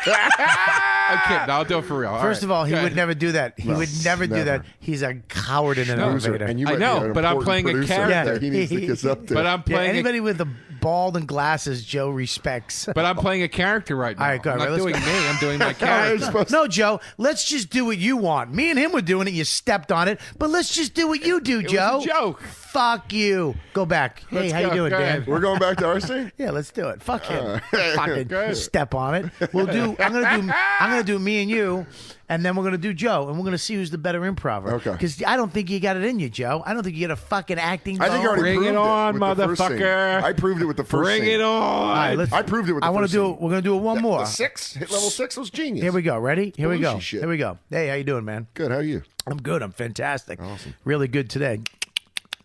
I'm kidding. No, I'll do it for real. First of all, he Go would ahead. never do that. He would never do that. never. He's a coward in an elevator. And you I might know, be an but I'm important playing a producer character. that he needs to kiss up to. But I'm Yeah, playing. anybody with the bald and glasses, Joe respects. But I'm playing a character right now. All right, go I'm ahead, not let's doing go. me. I'm doing my You're character. supposed to- No, Joe, let's just do what you want. Me and him were doing it. You stepped on it. But let's just do what you do, It was Joe. a joke. Fuck you. Go back. Hey, Let's how go. you doing, Go Dan? ahead. We're going back to our scene? Yeah, let's do it. Fuck him. Fucking Go ahead. step on it. We'll do. I'm gonna do me and you, and then we're gonna do Joe, and we're gonna see who's the better improver. Okay. Because I don't think you got it in you, Joe. I don't think you got a fucking acting. I think I bone. already Bring it proved on, with the first scene. motherfucker. I proved it with the first Bring scene. it on. All right, let's. I proved it with the I want first to do. scene. We're gonna do it one more. The 6? Hit level 6 was genius. Here we go. Ready? Here we go. Belushi shit. Here we go. Hey, how you doing, man? Good, how are you? I'm good. I'm fantastic. Awesome. Really good today.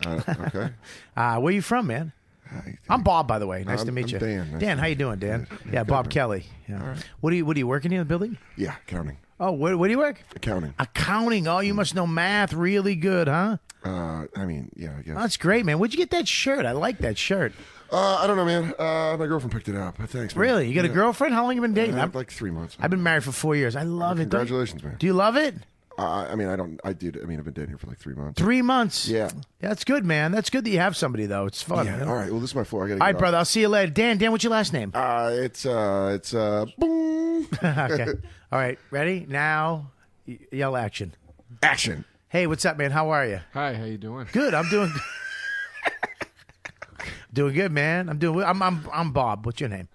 Okay. Where you from, man? I'm Bob, by the way. Nice to meet I'm you. Dan. Nice Dan, to how you doing, Dan? Yeah, Bob Kelly. Yeah. What are you working here in the building? Yeah, accounting. Oh, where do you work? Accounting. Accounting. Oh, you must know math really good, huh? I mean, yeah, I guess. That's great, man. Where'd you get that shirt? I like that shirt. I don't know, man. My girlfriend picked it up. Thanks, man. Really? You got a girlfriend? How long you been dating? Like 3 months. I've been married for 4 years. I love it. Don't- Congratulations, man. Do you love it? I mean, I don't. I did. I mean, I've been dating her for like 3 months. 3 months. Yeah. That's good, man. That's good that you have somebody, though. It's fun. Yeah. man. All right. Well, this is my floor. I gotta. All right, get brother. I'll see you later. Dan, what's your last name? It's boom. Okay. All right. Ready? Now, yell action. Action. Hey, what's up, man? How are you? Hi, how you doing? Good. I'm doing doing good, man. I'm Bob. What's your name?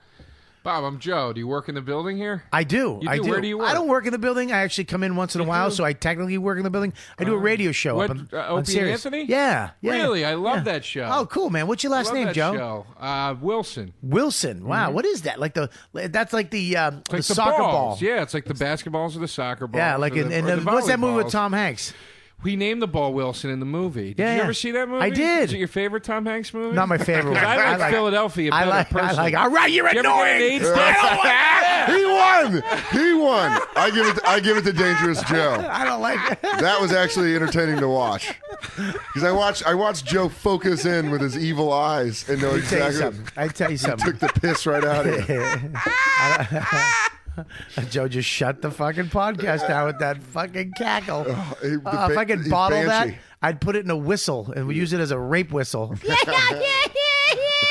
Bob, I'm Joe. Do you work in the building here? I do. You I do? do. Where do you work? I don't work in the building. I actually come in once in a while, do? so I technically work in the building. I do a radio show what, up on Opie and Sirius. Anthony? Yeah. Really? I love yeah. that show. Oh, cool, man. What's your last Love name, that Joe? show. Wilson. Wilson. Wow. What is that? That's like the Like the soccer ball. balls. Yeah, it's like the basketballs or the soccer balls. Yeah, like or in or what's that movie with volleyballs. Tom Hanks? We named the ball Wilson in the movie. Did Yeah, you yeah. ever see that movie? I did. Is it your favorite Tom Hanks movie? Not my favorite. 'Cause one. I like Philadelphia I better like. personally. All right, you're Did you ever get an annoying. AIDS test? He won. He won. I give it to Dangerous Joe. I don't like it. That was actually entertaining to watch because I watched Joe focus in with his evil eyes and know exactly. I tell you something. Took the piss right out of it. Joe just shut the fucking podcast down with that fucking cackle. If I could he's bottle that, banshee. I'd put it in a whistle and we use it as a rape whistle. The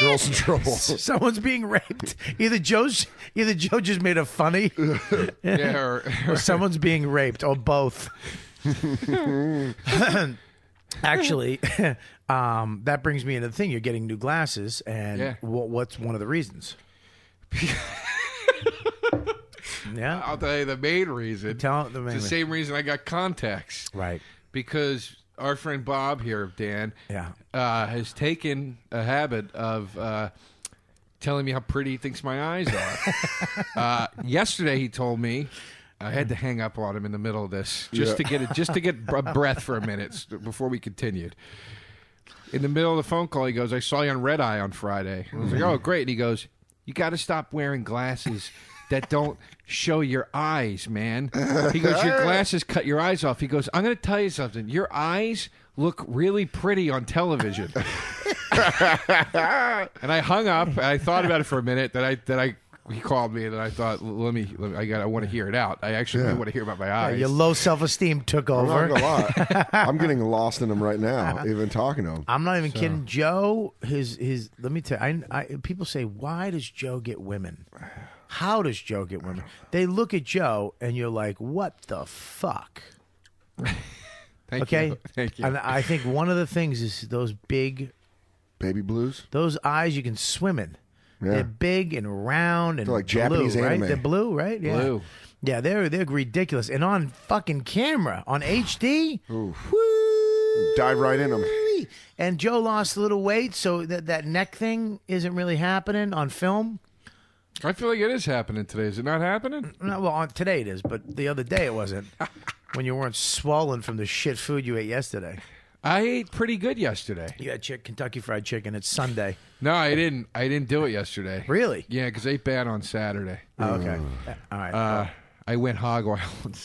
girl's in trouble. Someone's being raped. Either Joe just made a funny, Yeah, or someone's being raped, or both. Actually, that brings me into the thing. You're getting new glasses, and Yeah. what's one of the reasons? Yeah, I'll tell you the main reason. Tell the main It's the reason. same reason I got contacts. Right. Because our friend Bob here, Dan, Yeah. has taken a habit of telling me how pretty he thinks my eyes are. Yesterday he told me I had to hang up on him in the middle of this just to get a breath for a minute before we continued. In the middle of the phone call, he goes, "I saw you on Red Eye on Friday." I was like, "Oh, great!" And he goes, "You got to stop wearing glasses that don't show your eyes, man." He goes, "Your glasses cut your eyes off." He goes, "I'm going to tell you something. Your eyes look really pretty on television." And I hung up. And I thought about it for a minute. He called me, and I thought, I want to hear it out. I actually want to hear about my eyes. Your low self-esteem took I'm over. not gonna lie. I'm getting lost in him right now, even talking to him. I'm not even kidding. Joe, his. Let me tell you. People say, why does Joe get women? How does Joe get women? They look at Joe, and you're like, what the fuck? Thank you. And I think one of the things is those big Baby blues? those eyes you can swim in. Yeah. They're big and round and They're like blue, Japanese right? anime. They're blue, right? Yeah. Blue. Yeah, they're ridiculous. And on fucking camera, on HD, woo, Dive right in them. and Joe lost a little weight, so that neck thing isn't really happening on film. I feel like it is happening today. Is it not happening? No, well, today it is, but the other day it wasn't. When you weren't swollen from the shit food you ate yesterday. I ate pretty good yesterday. You had Kentucky Fried Chicken. It's Sunday. No, I didn't. I didn't do it yesterday. Really? Yeah, because I ate bad on Saturday. Oh, okay. All right. I went hog wild.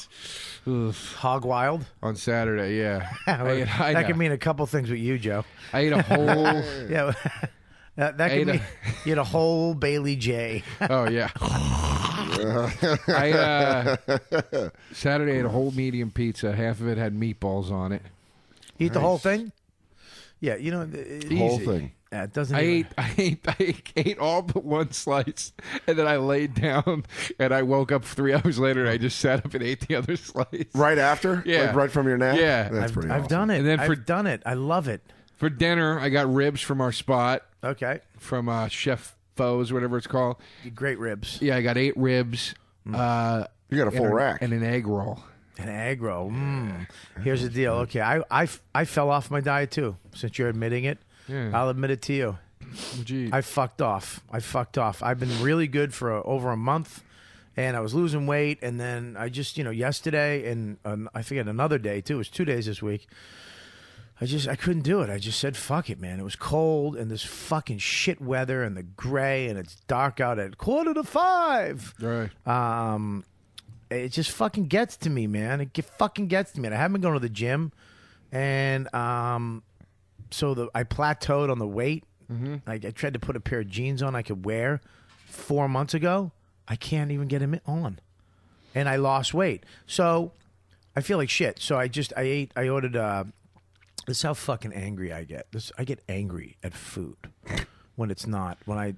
Hog wild? On Saturday, yeah. That could mean a couple things with you, Joe. I ate a whole... Yeah. That could mean you had a whole Bailey J. Oh, yeah. Saturday I ate a whole medium pizza. Half of it had meatballs on it. Eat the whole thing? Yeah, you know, The whole thing. it doesn't. I ate all but one slice, and then I laid down, and I woke up 3 hours later, and I just sat up and ate the other slice. Right after? Yeah. Like right from your nap? Yeah. That's pretty I've awesome. done it. And then I've done it. I love it. For dinner, I got ribs from our spot, Okay. from Chef Fo's, whatever it's called. Great ribs. Yeah, I got 8 ribs. You got a full rack. And an egg roll. An egg roll. Here's the deal. Okay, I fell off my diet too. Since you're admitting it, Yeah. I'll admit it to you. Gee. I fucked off. I've been really good for over a month, and I was losing weight. And then I just, yesterday and I forget another day too. It was 2 days this week. I couldn't do it. I just said, fuck it, man. It was cold and this fucking shit weather and the gray and it's dark out at 4:45. Right. It just fucking gets to me, man. Fucking gets to me. And I haven't been going to the gym, and so I plateaued on the weight. Mm-hmm. I tried to put a pair of jeans on I could wear 4 months ago. I can't even get them on, and I lost weight. So I feel like shit. So I ordered. This is how fucking angry I get. I get angry at food when it's not when I'm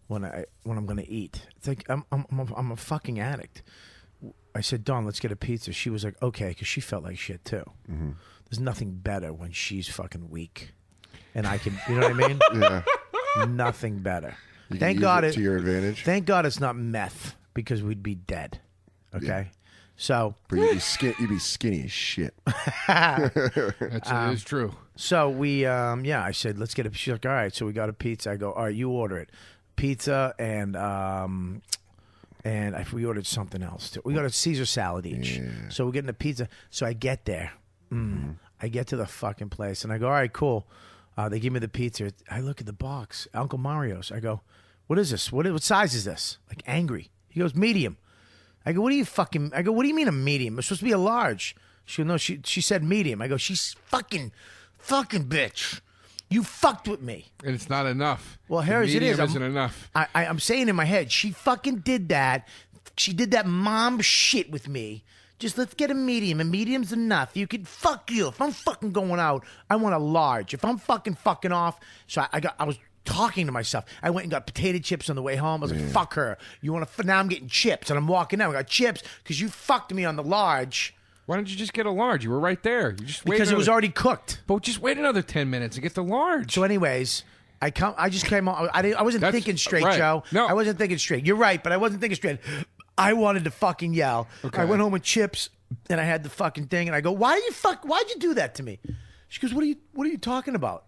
gonna eat. It's like I'm a fucking addict. I said, Dawn, let's get a pizza. She was like, okay, because she felt like shit too. Mm-hmm. There's nothing better when she's fucking weak, and I can, you know what I mean? Yeah. Nothing better. You Thank can God use it to your advantage. Thank God it's not meth because we'd be dead. Okay, Yeah. so But you'd be skinny as shit. It is true. So we, I said, let's get a. She's like, all right. So we got a pizza. I go, all right, you order it, pizza, and we ordered something else too. We got a Caesar salad each. Yeah. So we're getting a pizza. So I get there. I get to the fucking place, and I go, all right, cool. They give me the pizza. I look at the box, Uncle Mario's. I go, what is this? What size is this? Like angry. He goes, medium. I go, what do you mean a medium? It's supposed to be a large. She goes, no, she said medium. I go, she's fucking bitch. You fucked with me. And it's not enough. Well, Harris, it is. Medium isn't enough. I'm saying in my head, she fucking did that. She did that mom shit with me. Just let's get a medium. A medium's enough. You could fuck you. If I'm fucking going out, I want a large. If I'm fucking off, so I was talking to myself. I went and got potato chips on the way home. I was like, fuck her. You want to? Now I'm getting chips, and I'm walking out. I got chips because you fucked me on the large. Why don't you just get a large? You were right there. You just wait Because it was already cooked. But just wait another 10 minutes and get the large. So, anyways, I just came on. I wasn't thinking straight, right. Joe. No. I wasn't thinking straight. You're right, but I wasn't thinking straight. I wanted to fucking yell. Okay. I went home with chips, and I had the fucking thing, and I go, why'd you do that to me? She goes, what are you talking about?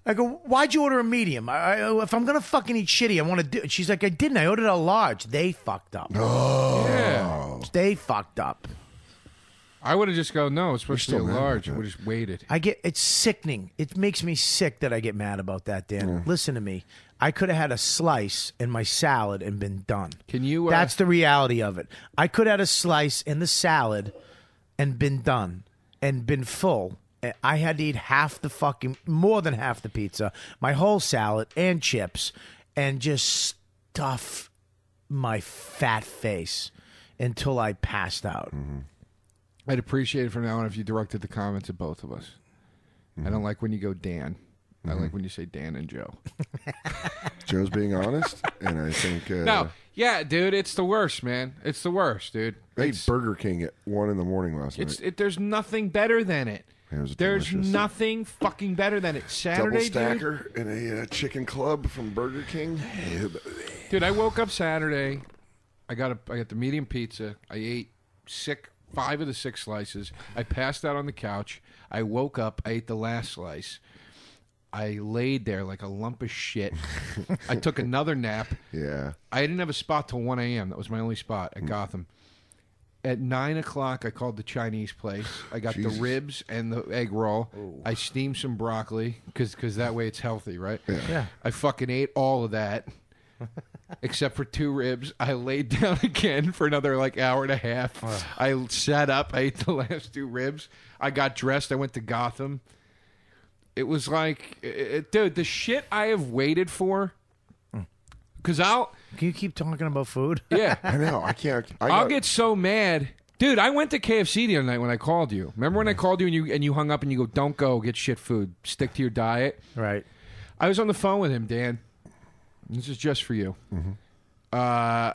I go, why'd you order a medium? If I'm gonna fucking eat shitty, I want to do. She's like, I didn't. I ordered a large. They fucked up. Oh. Yeah. They fucked up. I would have just go, no, it's supposed to be a still mad large. I about would have just waited. It's sickening. It makes me sick that I get mad about that, Dan. Listen to me. I could have had a slice in my salad and been done. Can you? That's the reality of it. I could have had a slice in the salad and been done and been full. I had to eat more than half the pizza, my whole salad and chips, and just stuff my fat face until I passed out. Mm-hmm. I'd appreciate it from now on if you directed the comments at both of us. I don't like when you go Dan. I like when you say Dan and Joe. Joe's being honest, and I think No, yeah, dude, it's the worst, man. It's the worst, dude. I ate Burger King at 1 a.m. last night. There's nothing better than it. It was There's delicious. nothing fucking better than it. Saturday, Double stacker in a chicken club from Burger King. dude. I woke up Saturday. I got the medium pizza. I ate 5 of the 6 slices. I passed out on the couch. I woke up. I ate the last slice. I laid there like a lump of shit. I took another nap. Yeah. I didn't have a spot till 1 a.m. That was my only spot at Gotham. At 9 o'clock, I called the Chinese place. I got Jesus. the ribs and the egg roll. Ooh. I steamed some broccoli because that way it's healthy, right? Yeah. I fucking ate all of that. Except for 2 ribs. I laid down again for another hour and a half. I sat up. I ate the last 2 ribs. I got dressed. I went to Gotham. It was dude, the shit I have waited for. Because Can you keep talking about food? yeah. I know. I can't. I'll get so mad. Dude, I went to KFC the other night when I called you. Remember when I called you and you hung up and you go, don't go, get shit food. Stick to your diet. Right. I was on the phone with him, Dan. This is just for you. Mm-hmm. I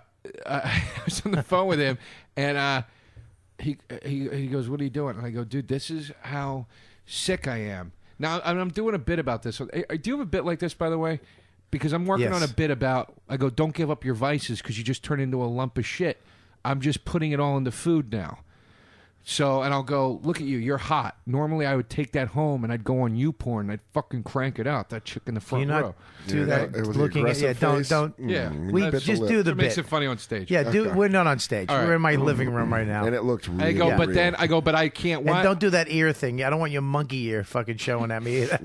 was on the phone with him, and he goes, "What are you doing?" And I go, "Dude, this is how sick I am." Now I'm doing a bit about this. Do you have a bit like this, by the way? Because I'm working on a bit about. I go, "Don't give up your vices because you just turn into a lump of shit." I'm just putting it all into food now. So, and I'll go, look at you, you're hot. Normally I would take that home and I'd go on YouPorn and I'd fucking crank it out, that chick in the front row. Do that looking at, don't. Yeah. We just do the It makes bit. it funny on stage. Yeah, we're not on stage. All right. We're in my living room right now. And it looked really I go, but real. then I go, but I can't And what? don't do that ear thing. I don't want your monkey ear fucking showing at me either.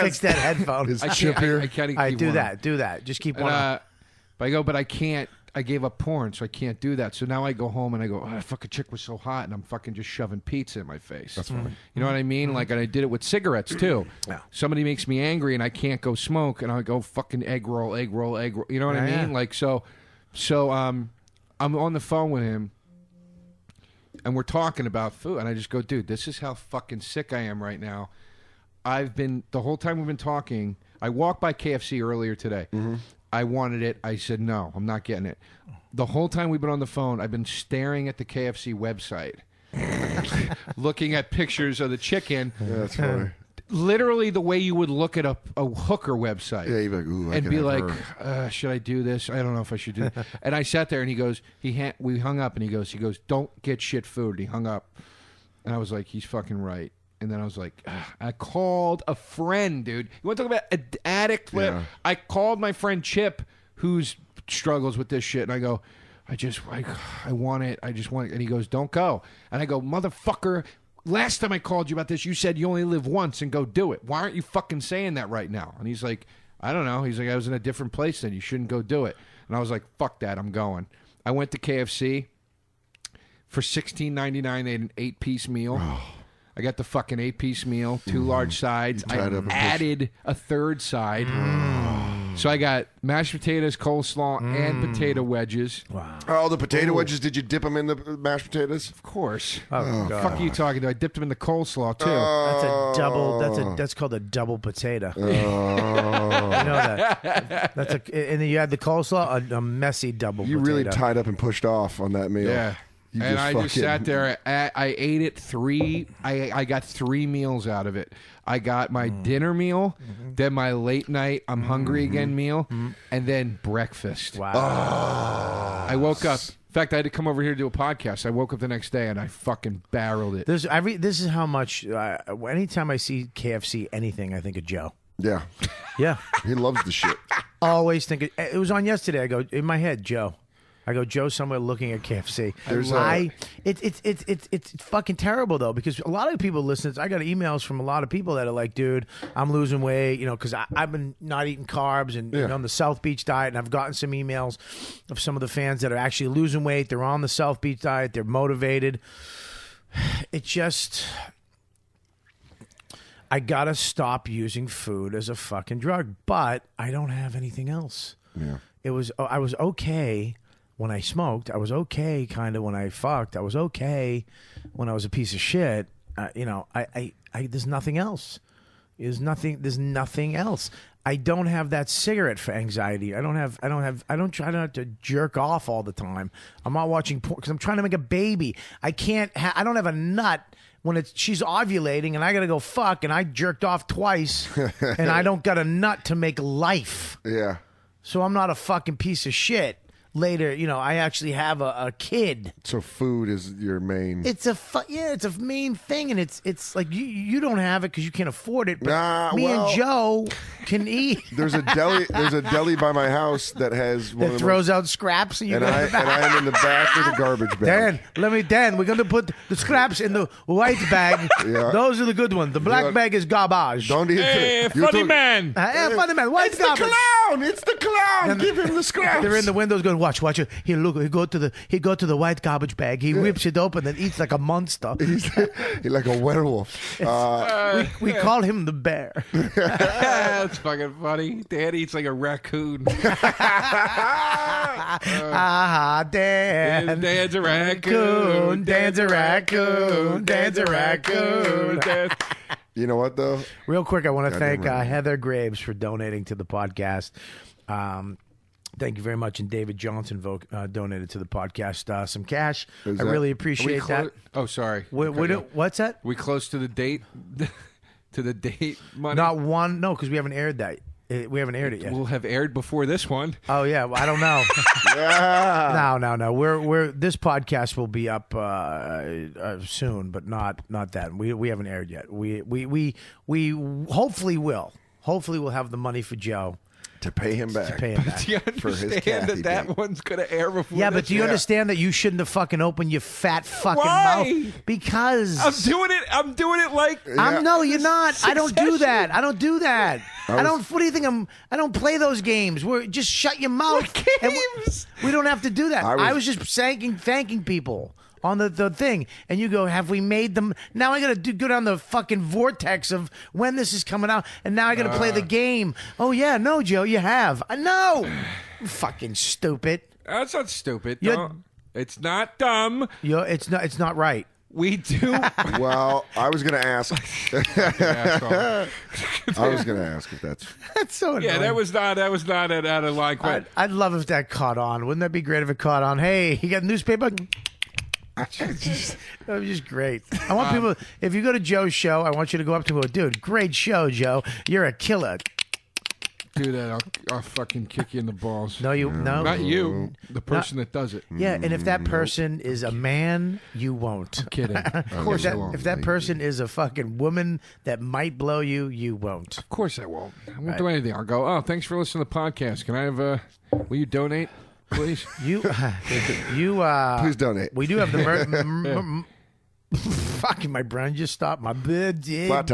Fix that headphone. Is I Chip can't, here? I can't All right, keep do one. that. Do that. Just keep And, one on. but I go, but I can't. I gave up porn, so I can't do that. So now I go home and I go, oh, that fucking chick was so hot, and I'm fucking just shoving pizza in my face. That's funny. You know what I mean? Like, and I did it with cigarettes too. Yeah. Somebody makes me angry and I can't go smoke, and I go fucking egg roll, egg roll, egg roll. You know what I Yeah, mean? yeah. Like so, I'm on the phone with him, and we're talking about food, and I just go, dude, this is how fucking sick I am right now. I've been the whole time we've been talking. I walked by KFC earlier today. I wanted it. I said no, I'm not getting it. The whole time we've been on the phone, I've been staring at the KFC website, looking at pictures of the chicken. Yeah, that's funny. Literally the way you would look at a hooker website. Yeah, you'd be like, ooh, I and can be have like, her. should I do this? I don't know if I should do this. And I sat there and he goes, we hung up and he goes, don't get shit food. And he hung up. And I was like, he's fucking right. And then I was like, I called a friend, dude. You want to talk about an addict? Yeah. I called my friend Chip, who's struggles with this shit. And I go, I want it. I just want it. And he goes, don't go. And I go, motherfucker, last time I called you about this, you said you only live once and go do it. Why aren't you fucking saying that right now? And he's like, I don't know. He's like, I was in a different place then. You shouldn't go do it. And I was like, fuck that. I'm going. I went to KFC for $16.99. They had an 8-piece meal. I got the fucking 8-piece meal, 2 large sides. I tied up a added a third side. So I got mashed potatoes, coleslaw, and potato wedges. Wow. Oh, the potato wedges, did you dip them in the mashed potatoes? Of course. Oh, God. Fuck are you talking to? I dipped them in the coleslaw, too. That's a double. That's called a double potato. You know that. And then you had the coleslaw, a messy double. You potato. really tied up and pushed off on that meal. Yeah. You And I just fucking- sat there. I ate it 3. I got 3 meals out of it. I got my dinner meal, then my late night, I'm hungry again meal, and then breakfast. Wow. I woke up. In fact, I had to come over here to do a podcast. I woke up the next day and I fucking barreled it. This is how much. Anytime I see KFC anything, I think of Joe. Yeah. Yeah. He loves the shit. Always think it was on yesterday. I go in my head, Joe. I go, Joe, somewhere looking at KFC. It's fucking terrible though, because a lot of people listen. I got emails from a lot of people that are like, dude, I'm losing weight, because I've been not eating carbs and on the South Beach diet, and I've gotten some emails of some of the fans that are actually losing weight. They're on the South Beach diet. They're motivated. It's just, I gotta stop using food as a fucking drug, but I don't have anything else. Yeah. I was okay when I smoked. I was okay kind of when I fucked. I was okay when I was a piece of shit. There's nothing else. There's nothing else. I don't have that cigarette for anxiety. I don't try not to jerk off all the time. I'm not watching porn because I'm trying to make a baby. I don't have a nut when she's ovulating and I got to go fuck and I jerked off twice and I don't got a nut to make life. Yeah. So I'm not a fucking piece of shit. Later, I actually have a kid. So food is your main. It's a main thing, and it's like you don't have it because you can't afford it. But and Joe can eat. There's a deli by my house that has one that throws out scraps, and I'm in the back with a garbage bag. Dan, we're gonna put the scraps in the white bag. Yeah. Those are the good ones. The black bag is garbage. Don't eat it. Funny man. Funny man. White It's garbage. the clown. It's the clown. Give him the scraps. They're in the windows going, watch it. He go to the white garbage bag. He rips it open and eats like a monster. He's like a werewolf. We call him the bear. That's fucking funny. Dad eats like a raccoon. Dan. Dad's a raccoon. Dan's a raccoon. Dan's a raccoon. You know what though? Real quick, I want to thank right. Heather Graves for donating to the podcast. Thank you very much. And David Johnson donated to the podcast some cash. I really appreciate that. Oh, sorry. What's that? We close to the date? To the date money? Not one. No, because we haven't aired that. We haven't aired it yet. We'll have aired before this one. Oh yeah, well, I don't know. Yeah. No. We're this podcast will be up soon, but not that. We haven't aired yet. We hopefully will. Hopefully we'll have the money for Joe. To pay him back. Do you understand that one's going to air before? Yeah, but do you understand that you shouldn't have fucking opened your fat fucking Why? mouth? Because I'm doing it like. No, you're not. I don't do that. I don't do that. I don't. What do you think? I don't play those games. Just shut your mouth. What games? We don't have to do that. I was just thanking people on the thing, and you go, have we made them? Now I gotta go down the fucking vortex of when this is coming out, and now I gotta play the game. Oh yeah, no, Joe, you have. No, fucking stupid. That's not stupid. You're- It's not dumb. It's not right. We do. Well, I was going to ask. Asshole. I was going to ask if that's. That's so annoying. Yeah, that was not out of line. I'd love if that caught on. Wouldn't that be great if it caught on? Hey, you got a newspaper? That was just great. I want people, if you go to Joe's show, I want you to go up to him and go, dude, great show, Joe. You're a killer. Do that, I'll fucking kick you in the balls. No, no. Not you, the person that does it. Yeah, and if that person is a man, you won't. I'm kidding. Of course I won't. If that person is a fucking woman that might blow you, you won't. Of course I won't. I won't do anything. I'll go, oh, thanks for listening to the podcast. Can I have will you donate, please? You Please donate. We do have the fucking my brain just stopped. My bed did. Flat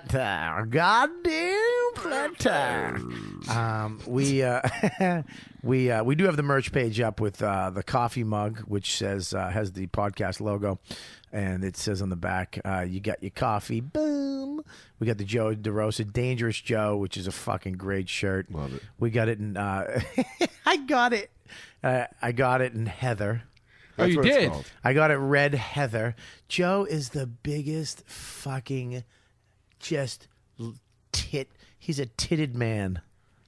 tire. Goddamn flat tire. We do have the merch page up with the coffee mug, which says has the podcast logo, and it says on the back, you got your coffee. Boom. We got the Joe DeRosa Dangerous Joe, which is a fucking great shirt. Love it. We got it in. I got it. I got it in heather. Oh, you what it's did? called. I got it red heather. Joe is the biggest fucking just tit. He's a titted man.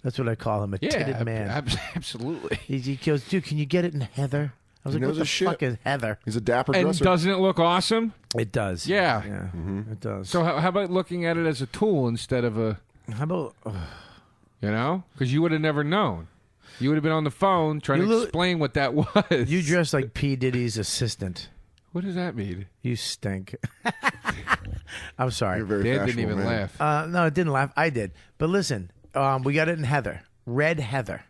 That's what I call him, a titted man. Absolutely. He goes, dude, can you get it in heather? I was like, knows what the his shit. fuck is heather? He's a dapper And dresser. doesn't it look awesome? It does. Yeah. It does. So how about looking at it as a tool instead of a, how about because you would have never known. You would have been on the phone trying to explain what that was. you dress like P. Diddy's assistant. What does that mean? You stink. I'm sorry. You're very Dan didn't fashionable, even man. laugh. No, it didn't laugh. I did. But listen, we got it in heather. Red heather.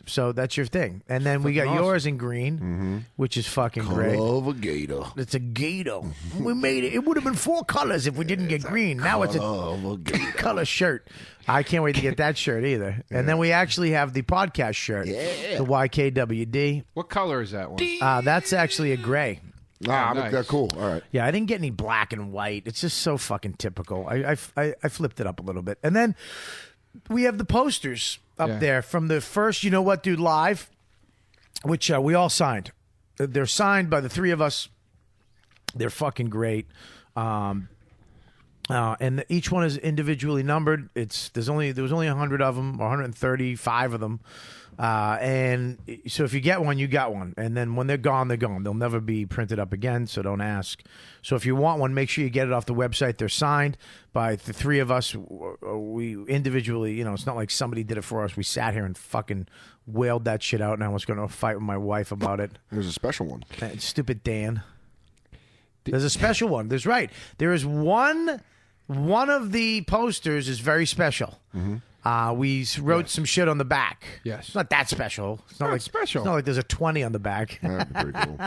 So that's your thing. And then we got Fucking yours in green, which is fucking great. Of a gator. It's a gator. We made it. It would have been 4 colors if we didn't get green. Now it's a color shirt. I can't wait to get that shirt either. And then we actually have the podcast shirt, the YKWD. What color is that one? That's actually a gray. Nice. Cool. All right. Yeah, I didn't get any black and white. It's just so fucking typical. I flipped it up a little bit. And then we have the posters up there from the first You Know What Dude Live, which we all signed. They're signed by the 3 of us. They're fucking great. And each one is individually numbered. There was only 100 of them, or 135 of them. And so if you get one, you got one. And then when they're gone, they're gone. They'll never be printed up again, so don't ask. So if you want one, make sure you get it off the website. They're signed by the 3 of us. We individually, it's not like somebody did it for us. We sat here and fucking wailed that shit out, and I was going to fight with my wife about it. There's a special one. Stupid Dan. There's a special one. There's right. There is one of the posters is very special. We wrote some shit on the back. Yes. It's not that special. It's not like special. It's not like there's a 20 on the back. That'd be pretty cool.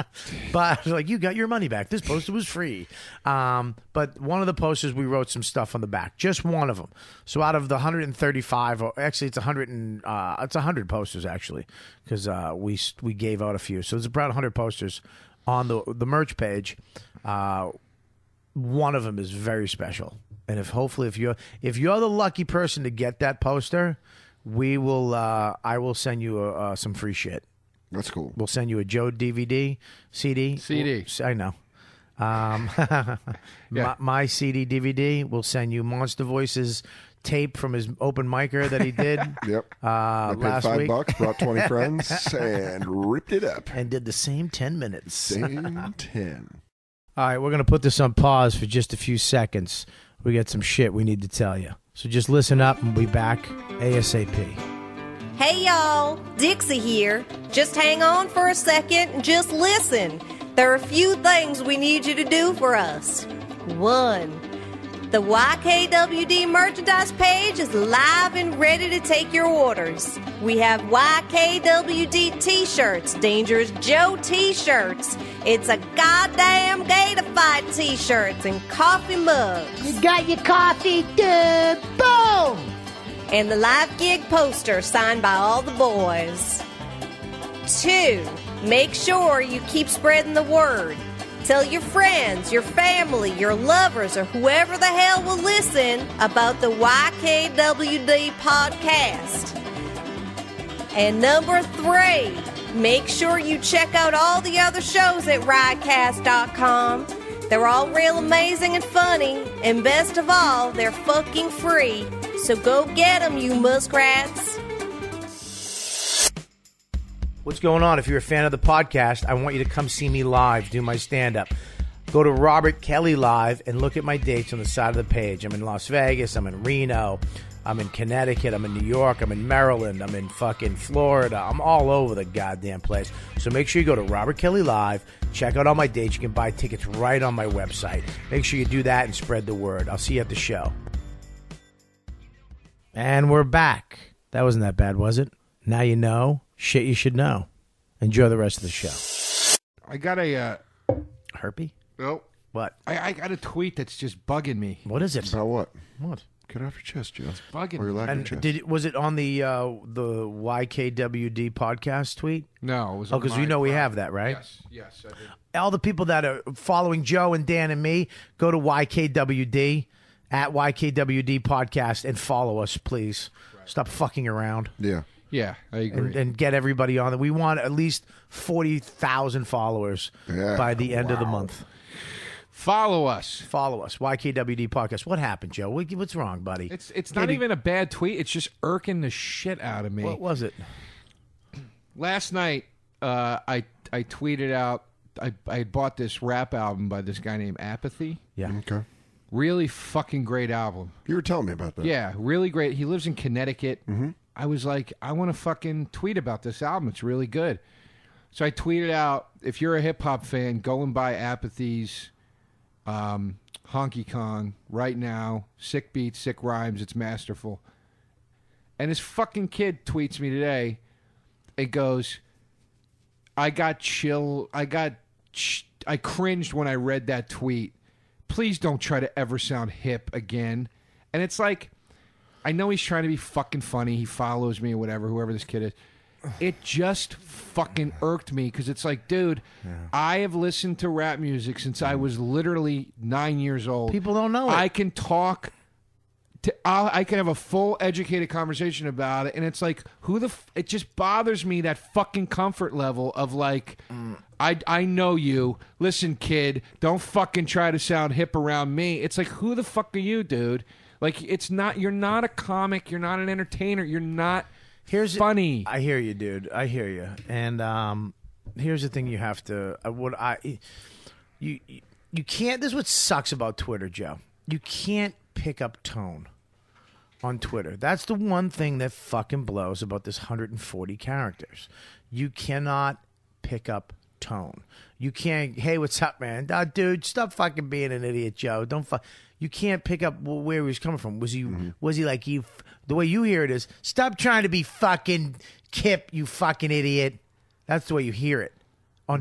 But like, you got your money back. This poster was free. But one of the posters, we wrote some stuff on the back. Just one of them. So out of the 135, or actually it's 100 posters actually, because we gave out a few. So there's about 100 posters on the merch page. One of them is very special. And if you're the lucky person to get that poster, I will send you some free shit. That's cool. We'll send you a Joe DVD, CD. I know. My CD, DVD. We'll send you Monster Voices tape from his open micer that he did. Yep. I paid last $5, week. brought 20 friends, and ripped it up. And did the same 10 minutes. Same 10. All right, we're going to put this on pause for just a few seconds. We got some shit we need to tell you. So just listen up and we'll be back ASAP. Hey y'all, Dixie here. Just hang on for a second and just listen. There are a few things we need you to do for us. 1. The YKWD merchandise page is live and ready to take your orders. We have YKWD t-shirts, Dangerous Joe t-shirts. It's a goddamn gator fight t-shirts and coffee mugs. You got your coffee, dude. Boom! And the live gig poster signed by all the boys. 2. Make sure you keep spreading the word. Tell your friends, your family, your lovers, or whoever the hell will listen about the YKWD podcast. And number 3, make sure you check out all the other shows at riotcast.com. They're all real amazing and funny, and best of all, they're fucking free. So go get them, you muskrats. What's going on? If you're a fan of the podcast, I want you to come see me live, do my stand-up. Go to Robert Kelly Live and look at my dates on the side of the page. I'm in Las Vegas. I'm in Reno. I'm in Connecticut. I'm in New York. I'm in Maryland. I'm in fucking Florida. I'm all over the goddamn place. So make sure you go to Robert Kelly Live. Check out all my dates. You can buy tickets right on my website. Make sure you do that and spread the word. I'll see you at the show. And we're back. That wasn't that bad, was it? Now you know. Shit you should know. Enjoy the rest of the show. I got a... Herpy? No. What? I got a tweet that's just bugging me. What is it? About what? What? Get off your chest, Joe. It's bugging or your lack And of chest. was it on the YKWD podcast tweet? No. It was Oh, because you know we have that, right? Yes, I did. All the people that are following Joe and Dan and me, go to YKWD, at YKWD podcast, and follow us, please. Right. Stop fucking around. Yeah. Yeah, I agree. And get everybody on it. We want at least 40,000 followers by the end of the month. Follow us. Follow us, YKWD podcast. What happened, Joe? What's wrong, buddy? It's not even a bad tweet. It's just irking the shit out of me. What was it? Last night, I tweeted out I bought this rap album by this guy named Apathy. Yeah. Okay. Really fucking great album. You were telling me about that. Yeah, really great. He lives in Connecticut. Mm-hmm. I was like, I want to fucking tweet about this album. It's really good. So I tweeted out, if you're a hip-hop fan, go and buy Apathy's Honky Kong right now. Sick beats, sick rhymes. It's masterful. And this fucking kid tweets me today. It goes, I cringed when I read that tweet. Please don't try to ever sound hip again. And it's like, I know he's trying to be fucking funny. He follows me or whatever, whoever this kid is. It just fucking irked me because it's like, dude, I have listened to rap music since I was literally 9 years old. People don't know it. I can talk. I can have a full educated conversation about it, and it's like, it just bothers me, that fucking comfort level of like, I know you. Listen, kid, don't fucking try to sound hip around me. It's like, who the fuck are you, dude? Like, you're not a comic, you're not an entertainer, you're not funny. I hear you, dude. I hear you. And here's the thing: you have to. You can't. This is what sucks about Twitter, Joe. You can't pick up tone on Twitter. That's the one thing that fucking blows about this 140 characters. You cannot pick up tone. You can't, hey, what's up, man? Dude, stop fucking being an idiot, Joe. You can't pick up where he was coming from. Was he like, the way you hear it is, stop trying to be fucking Kip, you fucking idiot. That's the way you hear it,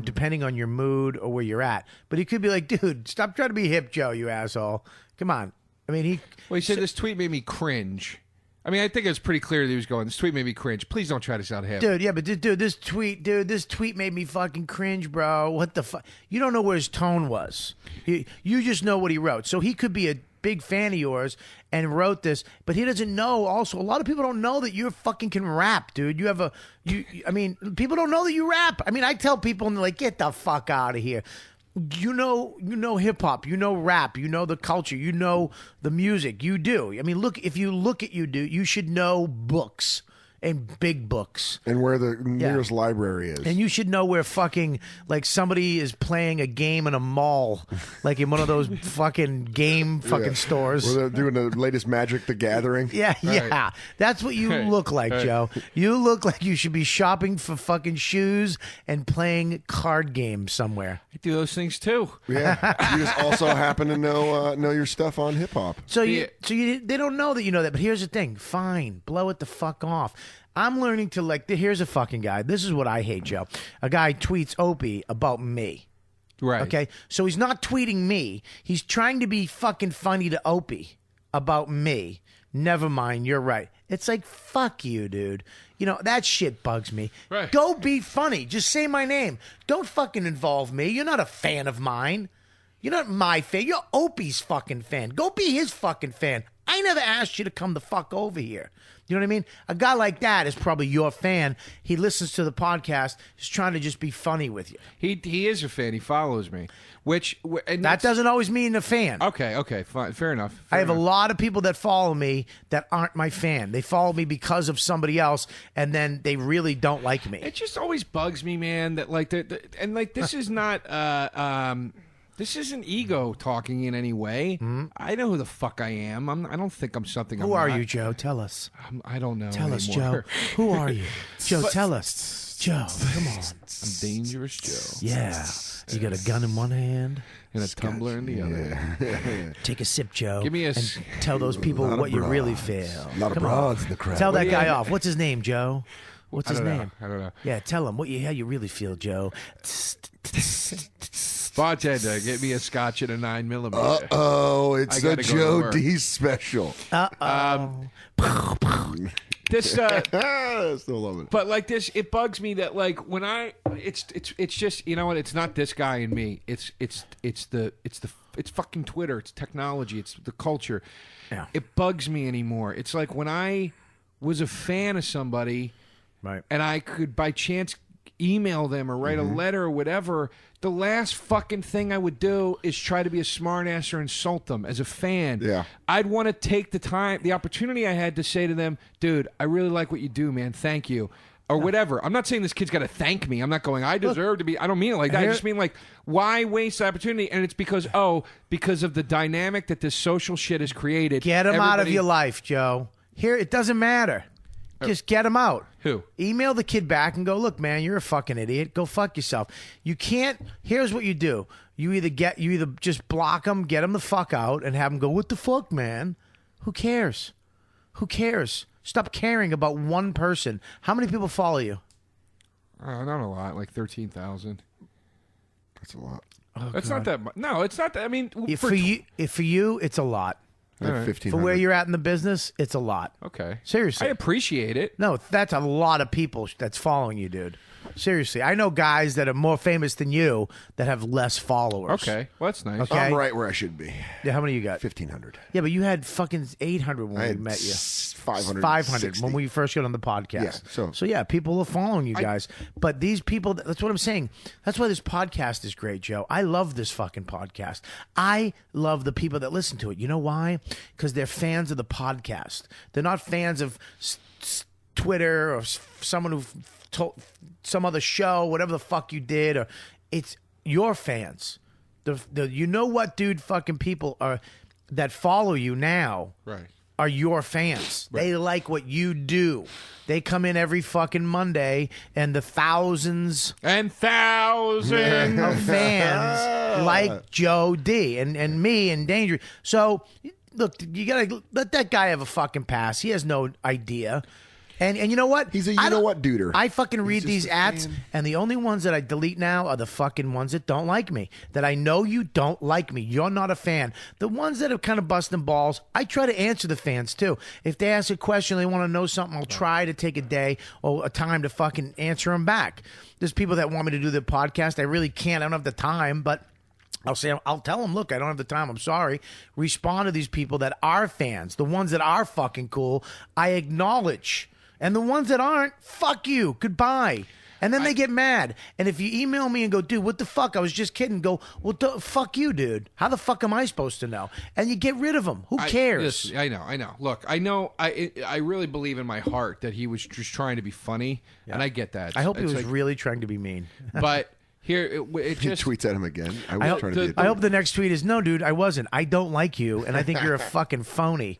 depending on your mood or where you're at. But he could be like, dude, stop trying to be hip, Joe, you asshole. Come on. I mean, he said this tweet made me cringe. I mean, I think it was pretty clear that he was going, this tweet made me cringe. Please don't try to sound hip. Dude, yeah, but this tweet made me fucking cringe, bro. What the fuck? You don't know where his tone was. You just know what he wrote. So he could be a big fan of yours and wrote this, but he doesn't know. Also, a lot of people don't know that you fucking can rap, dude. I mean, people don't know that you rap. I mean, I tell people and they're like, get the fuck out of here. You know hip hop, you know rap, you know the culture, you know the music. You do. I mean, if you look at you should know books and big books. And where the nearest library is. And you should know where fucking, like, somebody is playing a game in a mall, like in one of those fucking game fucking stores. Where they're doing the latest Magic the Gathering. Yeah. Right. That's what you look like, Joe. You look like you should be shopping for fucking shoes and playing card games somewhere. I do those things too. Yeah. You just also happen to know your stuff on hip hop. So they don't know that you know that. But here's the thing. Fine. Blow it the fuck off. I'm learning to, like, here's a fucking guy. This is what I hate, Joe. A guy tweets Opie about me. Right. Okay? So he's not tweeting me. He's trying to be fucking funny to Opie about me. Never mind, you're right. It's like, fuck you, dude. You know, that shit bugs me. Right. Go be funny. Just say my name. Don't fucking involve me. You're not a fan of mine. You're not my fan. You're Opie's fucking fan. Go be his fucking fan. I never asked you to come the fuck over here. You know what I mean? A guy like that is probably your fan. He listens to the podcast. He's trying to just be funny with you. He is a fan. He follows me. That doesn't always mean a fan. Okay, fine. Fair enough. I have a lot of people that follow me that aren't my fan. They follow me because of somebody else, and then they really don't like me. It just always bugs me, man, that like this is not this isn't ego talking in any way. I know who the fuck I am. I don't think I'm something. Who are you, Joe? Tell us. I don't know. Tell us, anymore. Joe. Who are you, Joe? Tell us, Joe. Come on. I'm Dangerous Joe. Yeah. You got a gun in one hand and a tumbler in the other. Take a sip, Joe. Give me a. And tell those people what you really feel. A lot of broads in the crowd. Tell that guy off. What's his name, Joe? What's his name? I don't know. Yeah, tell him how you really feel, Joe. Bartender, get me a scotch and a 9mm. Uh-oh, it's the Joe D special. This still love it. But like this, it bugs me that like when it's just, you know what? It's not this guy and me. It's fucking Twitter. It's technology. It's the culture. Yeah. It bugs me anymore. It's like when I was a fan of somebody, right, and I could by chance email them or write a letter or whatever. The last fucking thing I would do is try to be a smartass or insult them as a fan. Yeah. I'd want to take the opportunity I had to say to them, dude, I really like what you do, man. Thank you. Or whatever. I'm not saying this kid's got to thank me. I'm not going, I deserve to be. I don't mean it like that. I just mean like, why waste the opportunity? And it's because of the dynamic that this social shit has created. Get him out of your life, Joe. Here, it doesn't matter. Just get them out. Who? Email the kid back and go, look, man, you're a fucking idiot. Go fuck yourself. You can't. Here's what you do. You either just block them, get them the fuck out, and have them go, what the fuck, man? Who cares? Who cares? Stop caring about one person. How many people follow you? Not a lot, like 13,000. That's a lot. Oh, That's God. not that much. No, it's not that. I mean, For you, it's a lot. Like right. 1,500. For where you're at in the business, it's a lot. Okay. Seriously. I appreciate it. No, that's a lot of people that's following you, dude. Seriously. I know guys that are more famous than you that have less followers. Okay. Well, that's nice. Okay. I'm right where I should be. Yeah, how many you got? 1,500. Yeah, but you had fucking 800 when I we had met you. 500. 500 when we first got on the podcast. Yeah, so yeah, people are following you guys. But these people, that's what I'm saying. That's why this podcast is great, Joe. I love this fucking podcast. I love the people that listen to it. You know why? Because they're fans of the podcast. They're not fans of Twitter or someone who told some other show, whatever the fuck you did. Or it's your fans. The you know what, dude? Fucking people are that follow you now. Right. Are your fans. They like what you do. They come in every fucking Monday, and the thousands And thousands. of fans like Joe D and me and Danger. So, look, you got to let that guy have a fucking pass. He has no idea. And you know what? He's a I don't- you-know-what duder. I fucking read just these a ads, fan. and the only ones that I delete now are the fucking ones that don't like me. That I know you don't like me. You're not a fan. The ones that are kind of busting balls, I try to answer the fans too. If they ask a question, they want to know something, I'll try to take a day or a time to fucking answer them back. There's people that want me to do the podcast. I really can't. I don't have the time, but I'll tell them, look, I don't have the time. I'm sorry. Respond to these people that are fans. The ones that are fucking cool, I acknowledge. And the ones that aren't, fuck you. Goodbye. And then they get mad. And if you email me and go, dude, what the fuck? I was just kidding. Go, well, fuck you, dude. How the fuck am I supposed to know? And you get rid of them. Who cares? I know. Look, I know. I really believe in my heart that he was just trying to be funny, and I get that. I hope he It's was like- really trying to be mean. But here, it He just tweets at him again. I was trying to be a I dude. hope the next tweet is, no, dude, I wasn't. I don't like you, and I think you're a fucking phony.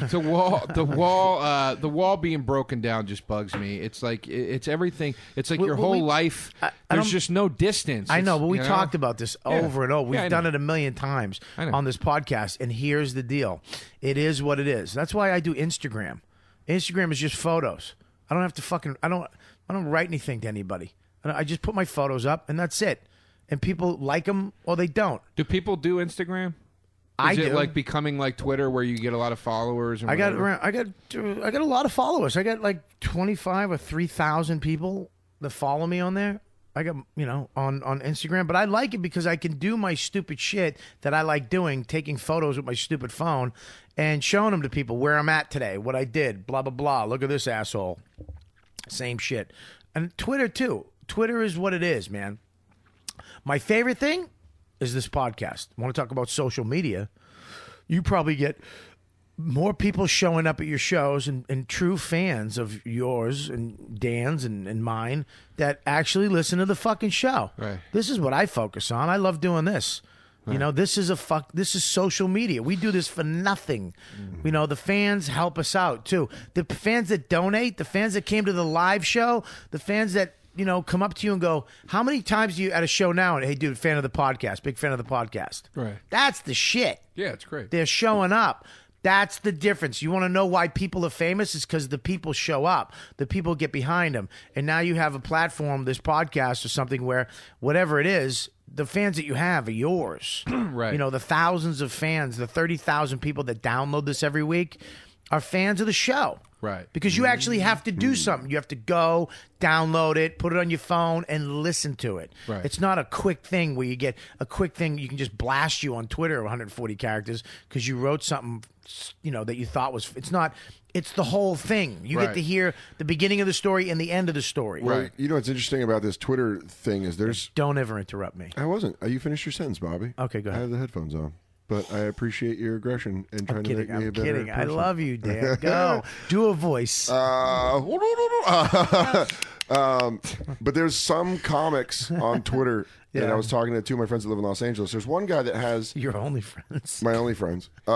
the wall being broken down just bugs me. It's like it's everything. It's like your whole life. There's just no distance. I know, It's, but we you know? talked about this over and over. We've I done know. it a million times I know. on this podcast, and here's the deal. It is what it is. That's why I do Instagram. Instagram is just photos. I don't have to fucking I don't write anything to anybody. I just put my photos up, and that's it. And people like them or they don't. Do people do Instagram? I Is it do. like becoming like Twitter, where you get a lot of followers? And I got whatever? I got a lot of followers. I got like 25 or 3,000 people that follow me on there. I got, on Instagram, but I like it because I can do my stupid shit that I like doing, taking photos with my stupid phone and showing them to people where I'm at today, what I did, blah, blah, blah. Look at this asshole. Same shit. And Twitter too. Twitter is what it is, man. My favorite thing is this podcast. I want to talk about social media. You probably get more people showing up at your shows and true fans of yours and Dan's and mine that actually listen to the fucking show. Right. This is what I focus on. I love doing this. Right. This is social media. We do this for nothing. The fans help us out too. The fans that donate, the fans that came to the live show, the fans that come up to you and go, how many times do you at a show now? And hey, dude, fan of the podcast, big fan of the podcast. Right. That's the shit. Yeah, it's great. They're showing up. That's the difference. You want to know why people are famous? It's because the people show up. The people get behind them. And now you have a platform, this podcast or something where whatever it is, the fans that you have are yours. Right. The thousands of fans, the 30,000 people that download this every week are fans of the show. Right. Because you actually have to do something. You have to go, download it, put it on your phone, and listen to it. Right. It's not a quick thing where you get a quick thing you can just blast you on Twitter 140 characters because you wrote something, that you thought was. It's not. It's the whole thing. You get Right. to hear the beginning of the story and the end of the story. Well, what's interesting about this Twitter thing is there's. Don't ever interrupt me. I wasn't. You finished your sentence, Bobby. Okay, go I ahead. have the headphones on. But I appreciate your aggression and trying to make me a I'm better kidding. I person. love you, Dan. Go. Do a voice. But there's some comics on Twitter that I was talking to two of my friends that live in Los Angeles. There's one guy that has Your only friends. my only friends he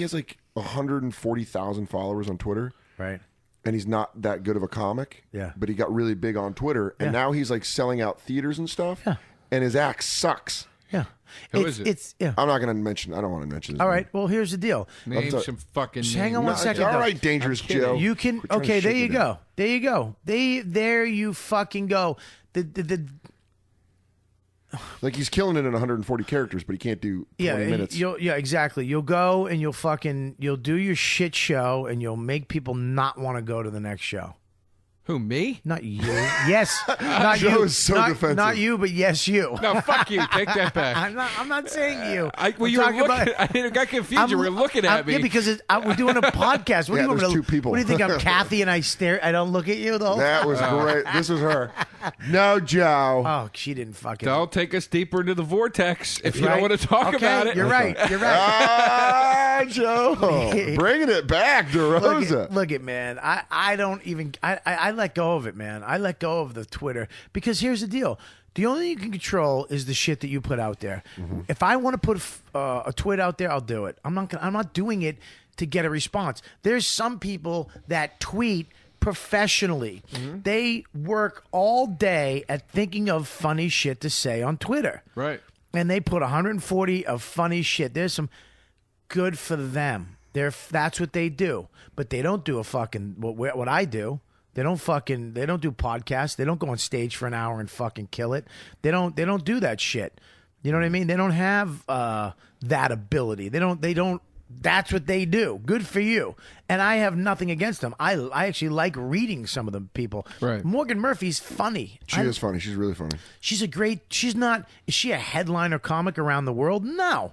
has like 140,000 followers on Twitter. Right. and he's not that good of a comic. Yeah. But he got really big on Twitter, and now he's like selling out theaters and stuff. Yeah. And his act sucks. Yeah. Who is it? It's yeah. I'm not going to mention. I don't want to mention his All name. right. Well, here's the deal. Name sorry. some fucking. Just hang names. on one No, second. all though. right, Dangerous Joe. You can. Quit trying to Okay. There shit you me down. go. There you go. There you fucking go. The Like he's killing it in 140 characters, but he can't do 20 minutes. Exactly. You'll go and you'll do your shit show and you'll make people not want to go to the next show. Who, me? Not you. Yes. Not Joe you. is so not, defensive. Not you, but yes, you. No, fuck you. Take that back. I'm not saying you. Well, I'm you were talking looking. about- I got confused. You were looking at me. Yeah, because we're doing a podcast. What do Yeah, you want me there's to, two people. What do you think? I'm Kathy and I stare. I don't look at you the whole That time. was great. This was her. No, Joe. Oh, she didn't fucking. Don't take us deeper into the vortex if you Right? don't want to talk Okay, about it. You're right. You're right. Ah, Joe. Bringing it back, DeRosa. Look it, man. I don't even. I let go of it, man. I let go of the Twitter because here's the deal. The only thing you can control is the shit that you put out there. If I want to put a tweet out there, I'll do it. I'm not doing it to get a response. There's some people that tweet professionally. They work all day at thinking of funny shit to say on Twitter. Right. And they put 140 of funny shit. There's some good for them. That's what they do. But they don't do a fucking what I do. They don't do podcasts. They don't go on stage for an hour and fucking kill it. They don't do that shit. You know what I mean? They don't have that ability. They don't that's what they do. Good for you. And I have nothing against them. I actually like reading some of the people. Right. Morgan Murphy's funny. She is funny. She's really funny. She's not, is she a headliner comic around the world? No.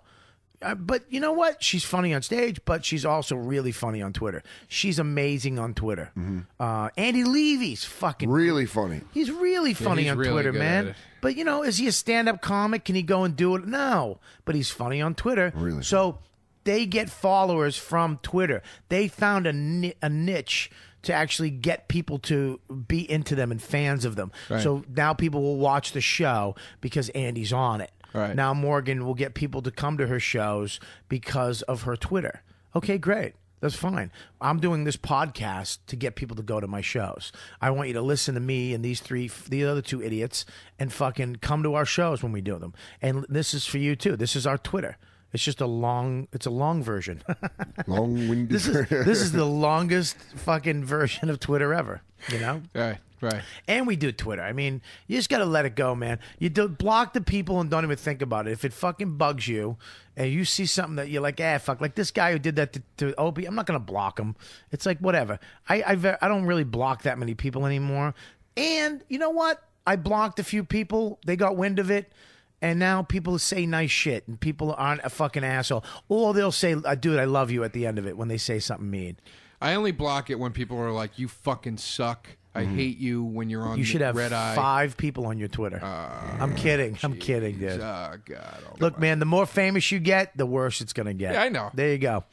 But you know what? She's funny on stage, but she's also really funny on Twitter. She's amazing on Twitter. Andy Levy's fucking Really funny. He's really funny he's on really Twitter, good at man. it. But you know, is he a stand-up comic? Can he go and do it? No. But he's funny on Twitter. Really So they get followers from Twitter. They found a niche to actually get people to be into them and fans of them. Right. So now people will watch the show because Andy's on it. Right. Now Morgan will get people to come to her shows because of her Twitter. Okay, great. That's fine. I'm doing this podcast to get people to go to my shows. I want you to listen to me and the other two idiots and fucking come to our shows when we do them. And this is for you too. This is our Twitter. It's just a long version. Long-winded. This is the longest fucking version of Twitter ever, you know? Right. And we do Twitter. I mean, you just got to let it go, man. You block the people and don't even think about it. If it fucking bugs you and you see something that you're like, fuck, like this guy who did that to Opie, I'm not going to block him. It's like, whatever. I don't really block that many people anymore. And you know what? I blocked a few people. They got wind of it. And now people say nice shit and people aren't a fucking asshole. Or they'll say, dude, I love you at the end of it when they say something mean. I only block it when people are like, "You fucking suck. I hate you." When you're on, You should have Red Eye. 5 people on your Twitter. I'm kidding. I'm kidding, dude. Oh God. Look, man, the more famous you get, the worse it's gonna get. Yeah, I know. There you go.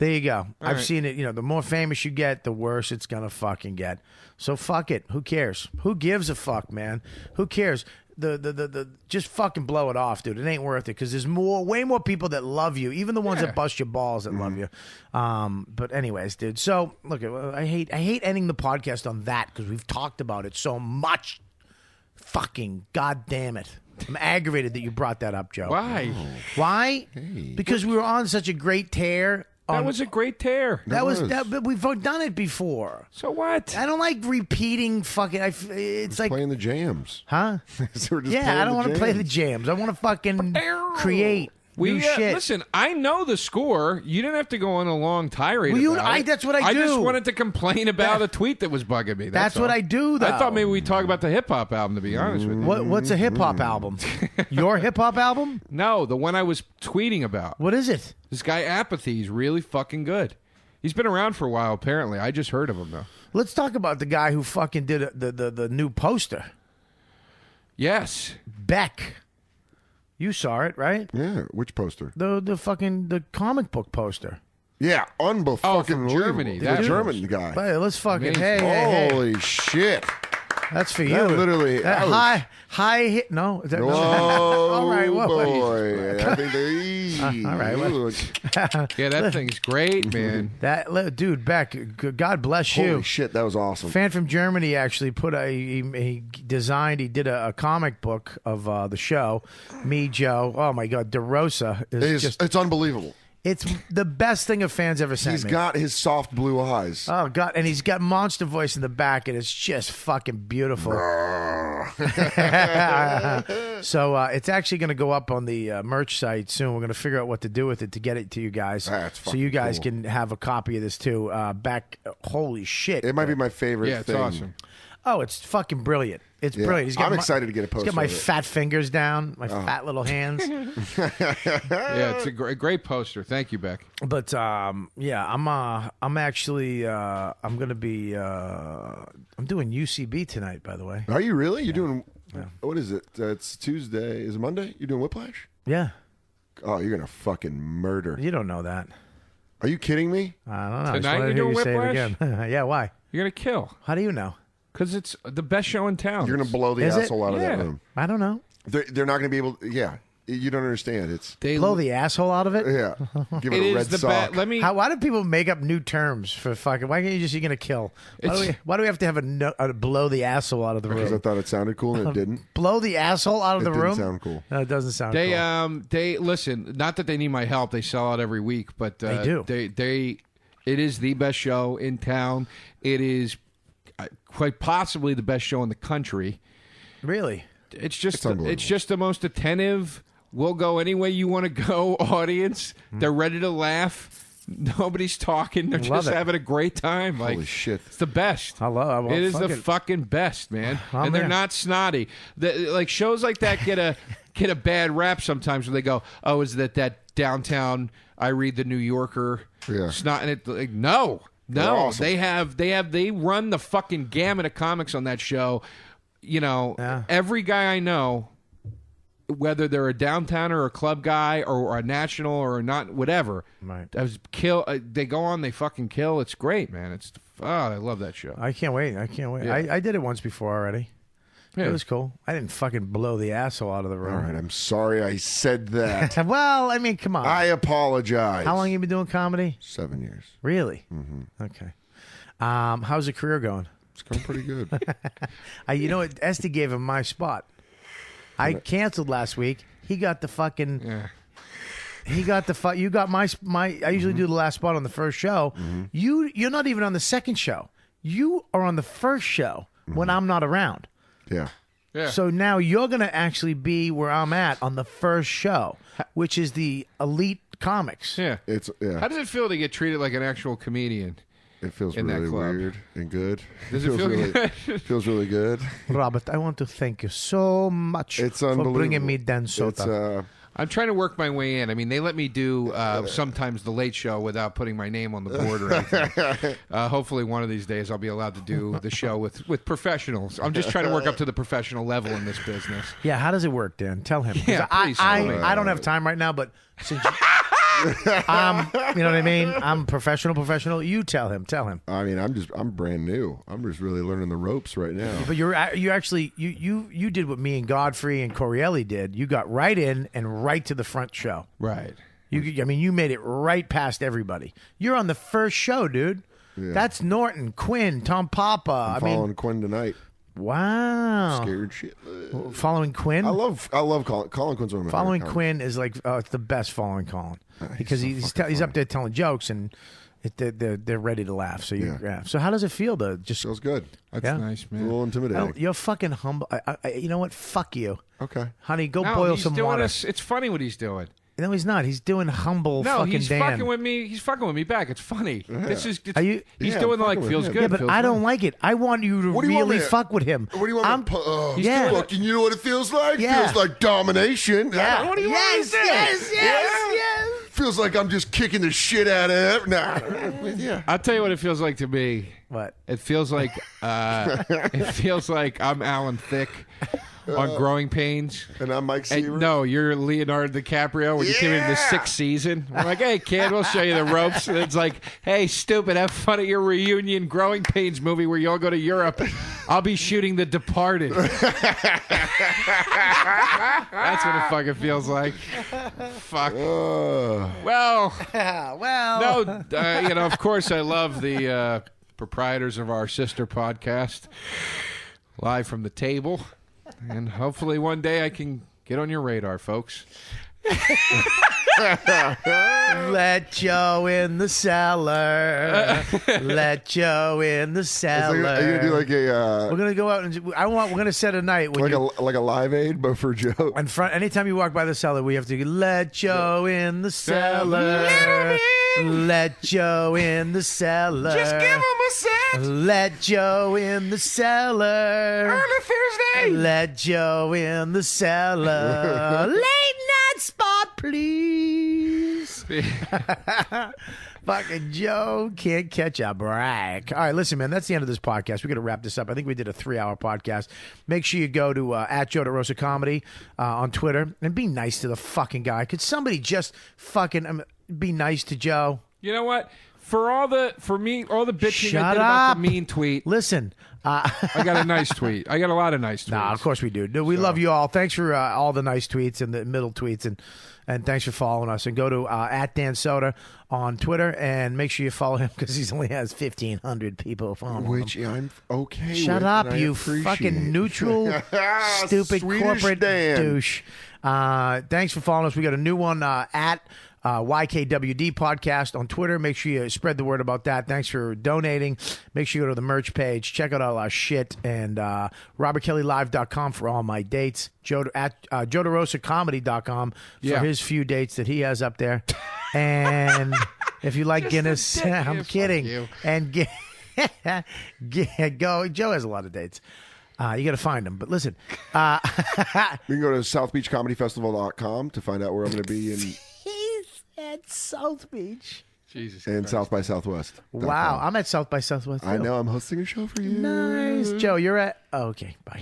I've right. seen it. You know, the more famous you get, the worse it's gonna fucking get. So fuck it. Who cares? Who gives a fuck, man? Who cares? The just fucking blow it off, dude. It ain't worth it because there's way more people that love you, even the ones that bust your balls that love you. But anyways, dude. So look, I hate ending the podcast on that because we've talked about it so much. Fucking goddamn it! I'm aggravated that you brought that up, Joe. Why? Why? Because we were on such a great tear. That was a great tear. But we've done it before. So what? I don't like repeating fucking. It's like playing the jams. Huh? So we're just Yeah, playing I don't the want to play the jams. jams. I want to fucking create new shit. Listen, I know the score. You didn't have to go on a long tirade. Well, about it. that's what I I do. just wanted to complain about a tweet that was bugging me. That's all. what I do, though. I thought maybe we'd talk about the hip hop album. To be honest with you, What's a hip hop album? Your hip hop album? No, the one I was tweeting about. What is it? This guy Apathy is really fucking good. He's been around for a while. Apparently, I just heard of him though. Let's talk about the guy who fucking did the new poster. Yes, Beck. You saw it, right? Yeah, which poster? The comic book poster. Yeah, unbelievable. from Germany. The That German guy. Hey, let's fucking Amazing. hey. Holy shit. That's for you. That literally- High hit. No, is that, Whoa, no. All right, whoa, boy. I think All right. Well, Yeah, that thing's great, man. Dude, Beck, God bless you. Holy shit, that was awesome. Fan from Germany actually he did a comic book of the show. Me, Joe. Oh my God, DeRosa is It's unbelievable. It's the best thing a fan's ever sent He's me. got his soft blue eyes. Oh God, and he's got monster voice in the back, and it's just fucking beautiful. So it's actually going to go up on the merch site soon. We're going to figure out what to do with it to get it to you guys, so you guys can have a copy of this too. Holy shit! It might be my favorite Yeah, it's thing. awesome. Oh, it's fucking brilliant. It's brilliant. I'm excited to get a poster. He's got my of it. fat fingers down, my fat little hands. Yeah, it's a great poster. Thank you, Beck. But yeah, I'm actually I'm gonna be I'm doing UCB tonight. By the way, Are you really? You're doing what is it? It's Tuesday. Is it Monday? You're doing Whiplash? yeah, Oh, you're gonna fucking murder. you don't know that. Are you kidding me? I don't know. I just Tonight wanted to you're hear you doing say it again. Yeah, why? You're gonna kill How do you know? because it's the best show in town. You're gonna blow the Is it? asshole out of that Yeah. room. I don't know. They're not gonna be able. Yeah, you don't understand. It's Blow the asshole out of it. yeah. Give it, It a red is the sock. best. Let me. Why do people make up new terms for fucking? Why can't you just you're gonna kill? Why do we have to have a blow the asshole out of the Because I room? thought it sounded cool and it didn't. Blow the asshole out of It the didn't room. sound cool. No, it doesn't sound They cool. they listen. Not that they need my help. They sell out every week, but They do. They it is the best show in town. It is quite possibly the best show in the country. Really? It's just unbelievable. it's just the most attentive. We'll go any way you want to go. Audience, they're ready to laugh. Nobody's talking. They're Love just it. having a great time. Like Holy shit. it's the best. I love It is the fucking- fucking best, man. I'm And they're there. not snotty. Like shows like that get a bad rap sometimes where they go, "Oh, is that downtown? I read the New Yorker." Yeah. Snot and it. Like, no. awesome. They run the fucking gamut of comics on that show. You know, Yeah. every guy I know, whether they're a downtowner or a club guy or a national or not, whatever. Right. They go on, they fucking kill. It's great, man. I love that show. I can't wait. Yeah. I did it once before already. Yeah. It was cool. I didn't fucking blow the asshole out of the All room. right, I'm sorry I said that. Well, I mean, come on. I apologize. How long you been doing comedy? 7 years. Really? Mm-hmm. Okay. How's the career going? It's going pretty good. You know what? Esty gave him my spot. I canceled last week. He got the fucking. Yeah. He got the You got my. I usually do the last spot on the first show. You're not even on the second show. You are on the first show when I'm not around. Yeah. Yeah. So now you're going to actually be where I'm at on the first show, which is the elite comics. Yeah. Yeah. How does it feel to get treated like an actual comedian? It feels in that really club? weird and good. Does it feel really, good? feels really good. Robert, I want to thank you so much It's for unbelievable. bringing me Dan Sota. It's, I'm trying to work my way in. I mean, they let me do sometimes the late show without putting my name on the board or anything. Hopefully, one of these days I'll be allowed to do the show with professionals. I'm just trying to work up to the professional level in this business. Yeah, how does it work, Dan? Tell him. 'Cause Yeah, please tell me. I don't have time right now, but since you know what I mean? I'm professional. You tell him. I mean, I'm brand new. I'm just really learning the ropes right now. But you actually you did what me and Godfrey and Corielli did. You got right in and right to the front show. Right. You made it right past everybody. You're on the first show, dude. Yeah. That's Norton, Quinn, Tom Papa. I'm following Quinn tonight. Wow. Scared shit. Following Quinn. I love Colin. Colin Quinn's one of my Following favorite Quinn is like it's the best following Colin because he's up there telling jokes and they're ready to laugh. So Yeah. So how does it feel to just? Feels good. That's Yeah. nice, A man. little intimidating. You're fucking humble. You know what? Fuck you, Okay. honey. Go No, boil he's some doing water. It's funny what he's doing. No, he's not. He's doing humble. No, fucking he's Dan. fucking with me. He's fucking with me back. It's funny. This is. Are you- He's Yeah, doing I'm like fucking feels with good. him. Yeah, but feels I don't good. like it. I want you to What do you want really me to- fuck with him. What do you want I'm- me to Yeah. Fucking, you know what it feels like? Yeah. Feels like domination. Yeah. What do you want me to say? Yes. Feels like I'm just kicking the shit out of Nah. Yeah. I'll tell you what it feels like to me. What? It feels like I'm Alan Thicke on Growing Pains. And I'm Mike Seaver. No, you're Leonardo DiCaprio when you came into the 6th season. We're like, hey, kid, we'll show you the ropes. And it's like, hey, stupid, have fun at your reunion Growing Pains movie where you all go to Europe. I'll be shooting The Departed. That's what it fucking feels like. Fuck. Well, no, of course I love the proprietors of our sister podcast, Live from the Table. And hopefully one day I can get on your radar, folks. Let Joe in the cellar. Let Joe in the cellar. Are you gonna do like a? We're gonna go out and we're gonna set a night when like a Live Aid, but for Joe. In front, anytime you walk by the cellar, we have to let Joe in the cellar. Let Joe in the cellar. Just give him a set. Let Joe in the cellar. Early Thursday. Let Joe in the cellar. Late night spot, please. Fucking Joe can't catch a break. All right, listen, man, that's the end of this podcast. We're going to wrap this up. I think we did a 3-hour podcast. Make sure you go to at Joe DeRosa Comedy on Twitter and be nice to the fucking guy. Could somebody just fucking be nice to Joe? You know what? All the bitching Shut I did up. about the mean tweet. Listen. I got a nice tweet. I got a lot of nice tweets. Nah, of course we do. No, we love you all. Thanks for all the nice tweets and the middle tweets, and thanks for following us. And go to at Dan Soda on Twitter and make sure you follow him because he only has 1,500 people following Which him. I'm okay Shut with, up, and I you appreciate. fucking neutral, stupid Swedish corporate Dan. douche. Thanks for following us. We got a new one at YKWD podcast on Twitter. Make sure you spread the word about that. Thanks for donating. Make sure you go to the merch page. Check out all our shit. And RobertKellyLive.com for all my dates. JoeDeRosaComedy.com for his few dates that he has up there. And if you like Guinness, I'm kidding. And go. Joe has a lot of dates. You got to find them. But listen. You can go to SouthBeachComedyFestival.com to find out where I'm going to be in... At South Beach. Jesus and Christ. South by Southwest. Wow, I'm at South by Southwest. I know. I'm hosting a show for you. Nice. Joe, you're at... Oh, okay, bye.